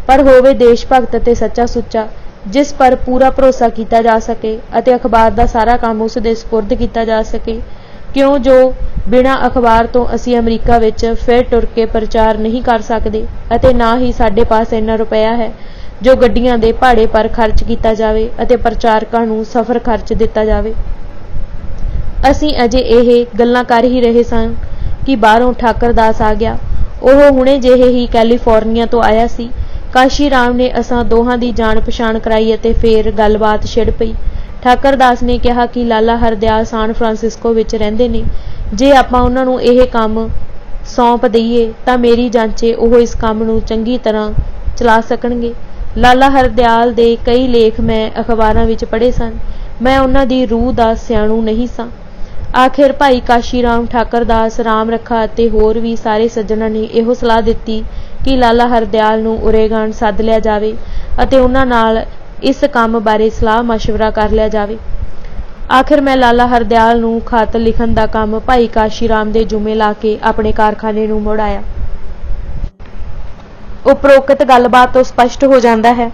ਪਰ ਹੋਵੇ ਦੇਸ਼ ਭਗਤ ਅਤੇ ਸੱਚਾ ਸੁੱਚਾ, ਜਿਸ ਪਰ ਪੂਰਾ ਭਰੋਸਾ ਕੀਤਾ ਜਾ ਸਕੇ ਅਤੇ ਅਖਬਾਰ ਦਾ ਸਾਰਾ ਕੰਮ ਉਸ ਦੇ ਸਪੁਰਦ ਕੀਤਾ ਜਾ ਸਕੇ, ਕਿਉਂ ਜੋ ਬਿਨਾਂ ਅਖਬਾਰ ਤੋਂ ਅਸੀਂ ਅਮਰੀਕਾ ਵਿੱਚ ਫਿਰ ਟੁਰ ਕੇ ਪ੍ਰਚਾਰ ਨਹੀਂ ਕਰ ਸਕਦੇ ਅਤੇ ਨਾ ਹੀ ਸਾਡੇ ਪਾਸ ਇੰਨਾ ਰੁਪਇਆ ਹੈ ਜੋ ਗੱਡੀਆਂ ਦੇ ਭਾੜੇ ਪਰ ਖਰਚ ਕੀਤਾ ਜਾਵੇ ਅਤੇ ਪ੍ਰਚਾਰਕਾਂ ਨੂੰ ਸਫ਼ਰ ਖਰਚ ਦਿੱਤਾ ਜਾਵੇ। ਅਸੀਂ ਅਜੇ ਇਹ ਗੱਲਾਂ ਕਰ ਹੀ ਰਹੇ ਸਾਂ ਕਿ ਬਾਹਰੋਂ ਠਾਕਰ ਦਾਸ ਆ ਗਿਆ। ਉਹ ਹੁਣੇ ਜਿਹੇ ਹੀ ਕੈਲੀਫੋਰਨੀਆ ਤੋਂ ਆਇਆ ਸੀ। ਕਾਸ਼ੀ ਰਾਮ ਨੇ ਅਸਾਂ ਦੋਹਾਂ ਦੀ ਜਾਣ ਪਛਾਣ ਕਰਾਈ ਅਤੇ ਫੇਰ ਗੱਲਬਾਤ ਛਿੜ ਪਈ। ਠਾਕਰ ਦਾਸ ਨੇ ਕਿਹਾ ਕਿ ਲਾਲਾ ਹਰਦਿਆਲ ਸਾਨ ਫਰਾਂਸਿਸਕੋ ਵਿੱਚ ਰਹਿੰਦੇ ਨੇ। ਜੇ ਆਪਾਂ ਉਹਨਾਂ ਨੂੰ ਇਹ ਕੰਮ ਸੌਂਪ ਦਈਏ ਤਾਂ ਮੇਰੀ ਜਾਂਚੇ ਉਹ ਇਸ ਕੰਮ ਨੂੰ ਚੰਗੀ ਤਰ੍ਹਾਂ ਚਲਾ ਸਕਣਗੇ। ਲਾਲਾ ਹਰਦਿਆਲ ਦੇ ਕਈ ਲੇਖ ਮੈਂ ਅਖਬਾਰਾਂ ਵਿੱਚ ਪੜ੍ਹੇ ਸਨ। ਮੈਂ ਉਹਨਾਂ ਦੀ ਰੂਹ ਦਾ ਸਿਆਣੂ ਨਹੀਂ ਸਾਂ। आखिर भाई काशी राम ठाकर दास राम रखा ਅਤੇ ਹੋਰ ਵੀ ਸਾਰੇ ਸੱਜਣਾਂ ਨੇ ਇਹੋ ਸਲਾਹ ਦਿੱਤੀ कि लाला हरदयाल ਨੂੰ ਉਰੇਗਾਨ ਸੱਦ ਲਿਆ ਜਾਵੇ ਅਤੇ ਉਹਨਾਂ ਨਾਲ ਇਸ ਕੰਮ ਬਾਰੇ ਸਲਾਹ ਮਸ਼ਵਰਾ ਕਰ ਲਿਆ ਜਾਵੇ। आखिर मैं लाला हरदयाल ਨੂੰ खत लिखण ਦਾ ਕੰਮ ਭਾਈ ਕਾਸ਼ੀ ਰਾਮ ਦੇ ਜੁਮੇ ਲਾ ਕੇ ਆਪਣੇ ਕਾਰਖਾਨੇ ਨੂੰ ਮੁੜ ਆਇਆ। ਉਪਰੋਕਤ ਗੱਲਬਾਤ ਤੋਂ ਸਪਸ਼ਟ ਹੋ ਜਾਂਦਾ ਹੈ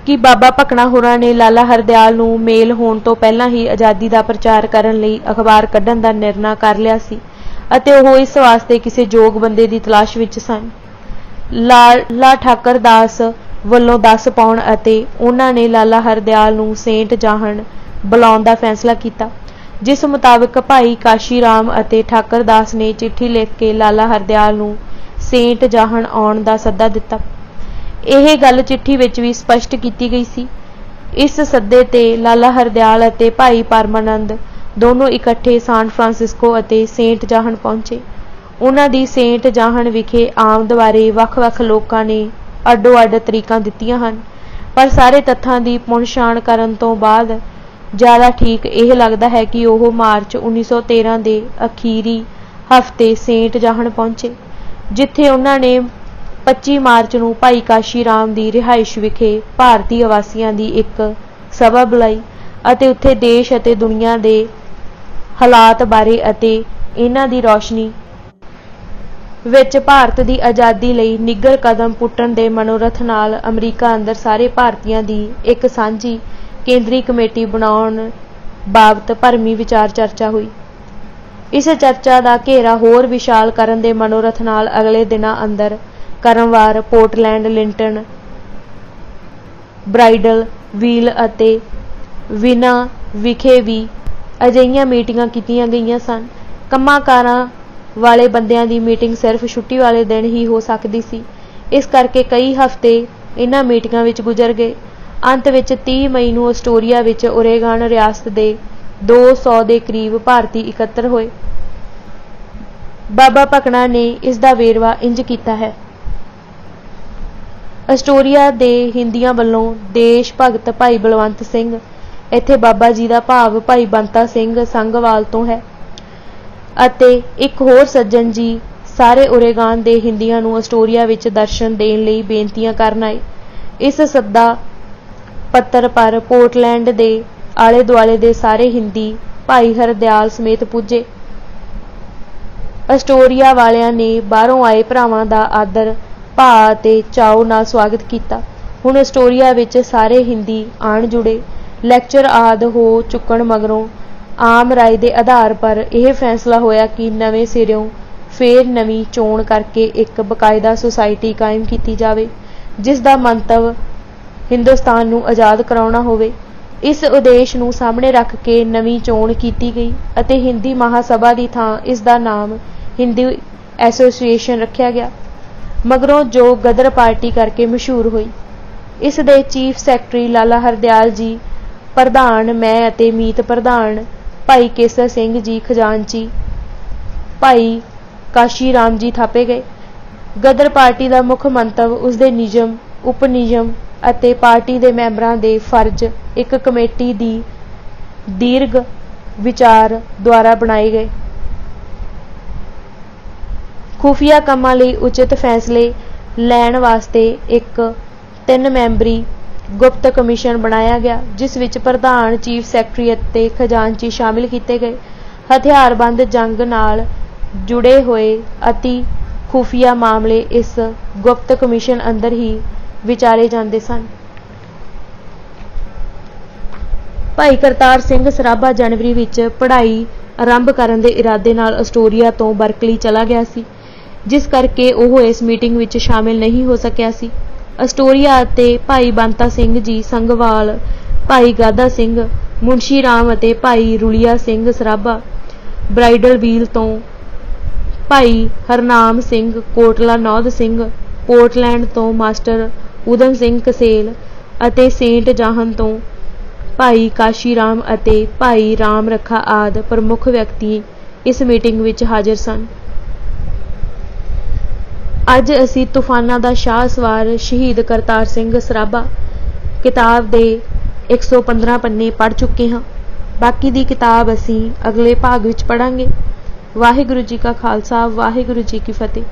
कि बाबा भकना होरां ने लाला हरदयाल ਨੂੰ मेल होण ਤੋਂ ਪਹਿਲਾਂ ही आज़ादी ਦਾ ਪ੍ਰਚਾਰ ਕਰਨ ਲਈ अखबार ਕੱਢਣ ਦਾ ਨਿਰਣਾ ਕਰ ਲਿਆ ਸੀ ਅਤੇ ਉਹ ਇਸ ਵਾਸਤੇ ਕਿਸੇ ਯੋਗ ਬੰਦੇ ਦੀ ਤਲਾਸ਼ ਵਿੱਚ ਸਨ। ਲਾਲਾ ठाकर दास ਵੱਲੋਂ 10 ਪਾਉਣ ਅਤੇ ਉਹਨਾਂ ਨੇ ਲਾਲਾ ਹਰਦयाल ਨੂੰ ਸੇਂਟ ਜਾਹਨ ਬੁਲਾਉਣ ਦਾ ਫੈਸਲਾ ਕੀਤਾ, ਜਿਸ ਮੁਤਾਬਕ ਭਾਈ ਕਾਸ਼ੀ ਰਾਮ ਅਤੇ ठाकर दास ਨੇ ਚਿੱਠੀ ਲਿਖ ਕੇ ਲਾਲਾ ਹਰਦयाल ਨੂੰ ਸੇਂਟ ਜਾਹਨ ਆਉਣ ਦਾ ਸੱਦਾ ਦਿੱਤਾ। ਇਹ ਗੱਲ ਚਿੱਠੀ ਵਿੱਚ ਵੀ ਸਪਸ਼ਟ ਕੀਤੀ ਗਈ ਸੀ। ਇਸ ਸੱਦੇ ਤੇ ਲਾਲਾ ਹਰਦयाल ਅਤੇ ਭਾਈ ਪਰਮਾਨੰਦ ਦੋਨੋਂ ਇਕੱਠੇ ਸਾਨ ਫਰਾਂਸਿਸਕੋ ਅਤੇ ਸੇਂਟ ਜਾਹਨ ਪਹੁੰਚੇ। ਉਹਨਾਂ ਦੀ ਸੇਂਟ ਜਾਹਨ ਵਿਖੇ ਆਮਦ ਬਾਰੇ ਵੱਖ-ਵੱਖ ਲੋਕਾਂ ਨੇ ਅੱਡੋ-ਅੱਡ ਤਰੀਕਾਂ ਦਿੱਤੀਆਂ ਹਨ, ਪਰ ਸਾਰੇ ਤੱਥਾਂ ਦੀ ਪੁਣਛਾਣ ਕਰਨ ਤੋਂ ਬਾਅਦ ਜ਼ਿਆਦਾ ਠੀਕ ਇਹ ਲੱਗਦਾ ਹੈ ਕਿ ਉਹ ਮਾਰਚ 1913 ਦੇ ਅਖੀਰੀ ਹਫ਼ਤੇ ਸੇਂਟ ਜਾਹਨ ਪਹੁੰਚੇ, ਜਿੱਥੇ ਉਹਨਾਂ ਨੇ 25 ਮਾਰਚ ਨੂੰ ਭਾਈ ਕਾਸ਼ੀ ਰਾਮ ਦੀ ਰਿਹਾਇਸ਼ ਵਿਖੇ ਭਾਰਤੀ ਆਵਾਸੀਆਂ ਦੀ ਇੱਕ ਸਭਾ ਬੁਲਾਈ ਅਤੇ ਉੱਥੇ ਦੇਸ਼ ਅਤੇ ਦੁਨੀਆ ਦੇ ਹਾਲਾਤ ਬਾਰੇ ਅਤੇ ਇਹਨਾਂ ਦੀ ਰੌਸ਼ਨੀ ਵਿੱਚ ਭਾਰਤ ਦੀ ਆਜ਼ਾਦੀ ਲਈ ਨਿੱਘਰ ਕਦਮ ਪੁੱਟਣ ਦੇ ਮਨੋਰਥ ਨਾਲ ਅਮਰੀਕਾ ਅੰਦਰ ਸਾਰੇ ਭਾਰਤੀਆਂ ਦੀ ਇੱਕ ਸਾਂਝੀ ਕੇਂਦਰੀ ਕਮੇਟੀ ਬਣਾਉਣ ਬਾਬਤ ਭਰਮੀ ਵਿਚਾਰ ਚਰਚਾ ਹੋਈ। ਇਸ ਚਰਚਾ ਦਾ ਘੇਰਾ ਹੋਰ ਵਿਸ਼ਾਲ ਕਰਨ ਦੇ ਮਨੋਰਥ ਨਾਲ ਅਗਲੇ ਦਿਨਾਂ ਅੰਦਰ ਕਰਮਵਾਰ ਪੋਰਟਲੈਂਡ, ਲਿੰਟਨ, ਬ੍ਰਾਈਡਲ ਵੀਲ ਅਤੇ ਵਿਨਾ ਵਿਖੇ ਵੀ ਅਜਿਹੀਆਂ ਮੀਟਿੰਗਾਂ ਕੀਤੀਆਂ ਗਈਆਂ ਸਨ। ਕੰਮਾਂ ਕਾਰਾਂ ਵਾਲੇ ਬੰਦਿਆਂ ਦੀ ਮੀਟਿੰਗ ਸਿਰਫ ਛੁੱਟੀ ਵਾਲੇ ਦਿਨ ਹੀ ਹੋ ਸਕਦੀ ਸੀ, ਇਸ ਕਰਕੇ ਕਈ ਹਫ਼ਤੇ ਇਹਨਾਂ ਮੀਟਿੰਗਾਂ ਵਿੱਚ ਗੁਜ਼ਰ ਗਏ। ਅੰਤ ਵਿੱਚ 30 ਮਈ ਨੂੰ ਅਸਟੋਰੀਆ ਵਿੱਚ ਉਰੇਗਾਨ ਰਿਆਸਤ ਦੇ 200 ਦੇ ਕਰੀਬ ਭਾਰਤੀ ਇਕੱਤਰ ਹੋਏ। ਬਾਬਾ ਭਕਨਾ ਨੇ ਇਸ ਦਾ ਵੇਰਵਾ ਇੰਜ ਕੀਤਾ ਹੈ। ਅਸਟੋਰੀਆ ਦੇ ਹਿੰਦੀਆਂ ਵੱਲੋਂ ਦੇਸ਼ ਭਗਤ ਭਾਈ ਬਲਵੰਤ ਸਿੰਘ, ਇੱਥੇ ਬਾਬਾ ਜੀ ਦਾ ਭਾਵ ਭਾਈ ਬੰਤਾ ਸਿੰਘ ਸੰਘਵਾਲ ਤੋਂ ਹੈ, ਅਤੇ ਇੱਕ ਹੋਰ ਸੱਜਣ ਜੀ ਸਾਰੇ ਉਰੇਗਾਨ ਦੇ ਹਿੰਦੀਆਂ ਨੂੰ ਅਸਟੋਰੀਆ ਵਿੱਚ ਦਰਸ਼ਨ ਦੇਣ ਲਈ ਬੇਨਤੀਆਂ ਕਰਨ ਆਏ। ਇਸ ਸੱਦਾ ਪੱਤਰ ਪਰ ਪੋਰਟਲੈਂਡ ਦੇ ਆਲੇ ਦੁਆਲੇ ਦੇ ਸਾਰੇ ਹਿੰਦੀ ਭਾਈ ਹਰਦयाल ਸਮੇਤ ਪੁੱਜੇ। ਅਸਟੋਰੀਆ ਵਾਲਿਆਂ ਨੇ ਬਾਹਰੋਂ ਆਏ ਭਰਾਵਾਂ ਦਾ ਆਦਰ ਭਾਅ ਅਤੇ ਚਾਉ ਨਾਲ ਸਵਾਗਤ ਕੀਤਾ। ਹੁਣ ਅਸਟੋਰੀਆ ਵਿੱਚ ਸਾਰੇ ਹਿੰਦੀ ਆਣ ਜੁੜੇ। ਲੈਕਚਰ ਆਦਿ ਹੋ ਚੁੱਕਣ ਮਗਰੋਂ ਆਮ ਰਾਏ ਦੇ ਆਧਾਰ ਪਰ ਇਹ ਫੈਸਲਾ ਹੋਇਆ ਕਿ ਨਵੇਂ ਸਿਰਿਓਂ ਫੇਰ ਨਵੀਂ ਚੋਣ ਕਰਕੇ ਇੱਕ ਬਕਾਇਦਾ ਸੁਸਾਇਟੀ ਕਾਇਮ ਕੀਤੀ ਜਾਵੇ, ਜਿਸ ਦਾ ਮੰਤਵ ਹਿੰਦੁਸਤਾਨ ਨੂੰ ਆਜ਼ਾਦ ਕਰਾਉਣਾ ਹੋਵੇ। ਇਸ ਉਦੇਸ਼ ਨੂੰ ਸਾਹਮਣੇ ਰੱਖ ਕੇ ਨਵੀਂ ਚੋਣ ਕੀਤੀ ਗਈ ਅਤੇ ਹਿੰਦੀ ਮਹਾਸਭਾ ਦੀ ਥਾਂ ਇਸ ਦਾ ਨਾਮ ਹਿੰਦੀ ਐਸੋਸੀਏਸ਼ਨ ਰੱਖਿਆ ਗਿਆ, ਮਗਰੋਂ ਜੋ ਗਦਰ ਪਾਰਟੀ ਕਰਕੇ ਮਸ਼ਹੂਰ ਹੋਈ। ਇਸ ਦੇ ਚੀਫ ਸੈਕਟਰੀ ਲਾਲਾ ਹਰਦयाल ਜੀ ਪ੍ਰਧਾਨ, ਮੈਂ ਅਤੇ ਮੀਤ ਪ੍ਰਧਾਨ, ਭਾਈ ਕੇਸਰ ਸਿੰਘ ਜੀ ਖਜ਼ਾਨਚੀ, ਭਾਈ ਕਾਸ਼ੀ ਰਾਮ ਜੀ ਥਾਪੇ ਗਏ। ਗਦਰ ਪਾਰਟੀ ਦਾ ਮੁੱਖ ਮੰਤਵ ਉਸਦੇ ਨਿਯਮ, ਉਪ ਨਿਯਮ ਅਤੇ ਪਾਰਟੀ ਦੇ ਮੈਂਬਰਾਂ ਦੇ ਫਰਜ਼ ਇੱਕ ਕਮੇਟੀ ਦੀ ਦੀਰਘ ਵਿਚਾਰ ਦੁਆਰਾ ਬਣਾਏ ਗਏ। ਖੁਫੀਆ ਕੰਮਾਂ ਲਈ ਉਚਿਤ ਫੈਸਲੇ ਲੈਣ ਵਾਸਤੇ ਇੱਕ 3 ਮੈਂਬਰੀ ਗੁਪਤ ਕਮਿਸ਼ਨ ਬਣਾਇਆ ਗਿਆ, ਜਿਸ ਵਿੱਚ ਪ੍ਰਧਾਨ, ਚੀਫ ਸੈਕਟਰੀ ਅਤੇ ਖਜ਼ਾਨਚੀ ਸ਼ਾਮਿਲ ਕੀਤੇ ਗਏ। ਹਥਿਆਰਬੰਦ ਜੰਗ ਨਾਲ ਜੁੜੇ ਹੋਏ ਅਤੀ ਖੁਫੀਆ ਮਾਮਲੇ ਇਸ ਗੁਪਤ ਕਮਿਸ਼ਨ ਅੰਦਰ ਹੀ ਵਿਚਾਰੇ ਜਾਂਦੇ ਸਨ। ਭਾਈ ਕਰਤਾਰ ਸਿੰਘ ਸਰਾਭਾ ਜਨਵਰੀ ਵਿੱਚ ਪੜ੍ਹਾਈ ਆਰੰਭ ਕਰਨ ਦੇ ਇਰਾਦੇ ਨਾਲ ਅਸਟੋਰੀਆ ਤੋਂ ਬਰਕਲੀ ਚਲਾ ਗਿਆ ਸੀ, ਜਿਸ ਕਰਕੇ ਉਹ ਇਸ ਮੀਟਿੰਗ ਵਿੱਚ ਸ਼ਾਮਿਲ ਨਹੀਂ ਹੋ ਸਕਿਆ ਸੀ। ਅਸਟੋਰੀਆ ਅਤੇ ਭਾਈ ਬੰਤਾ ਸਿੰਘ ਜੀ ਸੰਘਵਾਲ, ਭਾਈ ਗਾਦਾ ਸਿੰਘ, ਮੁਨਸ਼ੀ ਰਾਮ ਅਤੇ ਭਾਈ ਰੁਲੀਆ ਸਿੰਘ ਸਰਾਭਾ, ਬ੍ਰਾਈਡਲ ਵੀਲ ਤੋਂ ਭਾਈ ਹਰਨਾਮ ਸਿੰਘ, ਕੋਟਲਾ ਨੌਧ ਸਿੰਘ, ਪੋਰਟਲੈਂਡ ਤੋਂ ਮਾਸਟਰ ਊਧਮ ਸਿੰਘ ਕਸੇਲ ਅਤੇ ਸੇਂਟ ਜਾਹਨ ਤੋਂ ਭਾਈ ਕਾਸ਼ੀ ਰਾਮ ਅਤੇ ਭਾਈ ਰਾਮ ਰੱਖਾ ਆਦਿ ਪ੍ਰਮੁੱਖ ਵਿਅਕਤੀ ਇਸ ਮੀਟਿੰਗ ਵਿੱਚ ਹਾਜ਼ਰ ਸਨ। ਅੱਜ ਅਸੀਂ ਤੂਫਾਨਾਂ ਦਾ ਸ਼ਾਹ ਸਵਾਰ ਸ਼ਹੀਦ ਕਰਤਾਰ ਸਿੰਘ ਸਰਾਭਾ ਕਿਤਾਬ ਦੇ 115 ਪੰਨੇ ਪੜ੍ਹ ਚੁੱਕੇ ਹਾਂ। बाकी दी किताब असीं अगले भाग विच पढ़ांगे। वाहिगुरू जी का खालसा, वाहिगुरू जी की फतेह।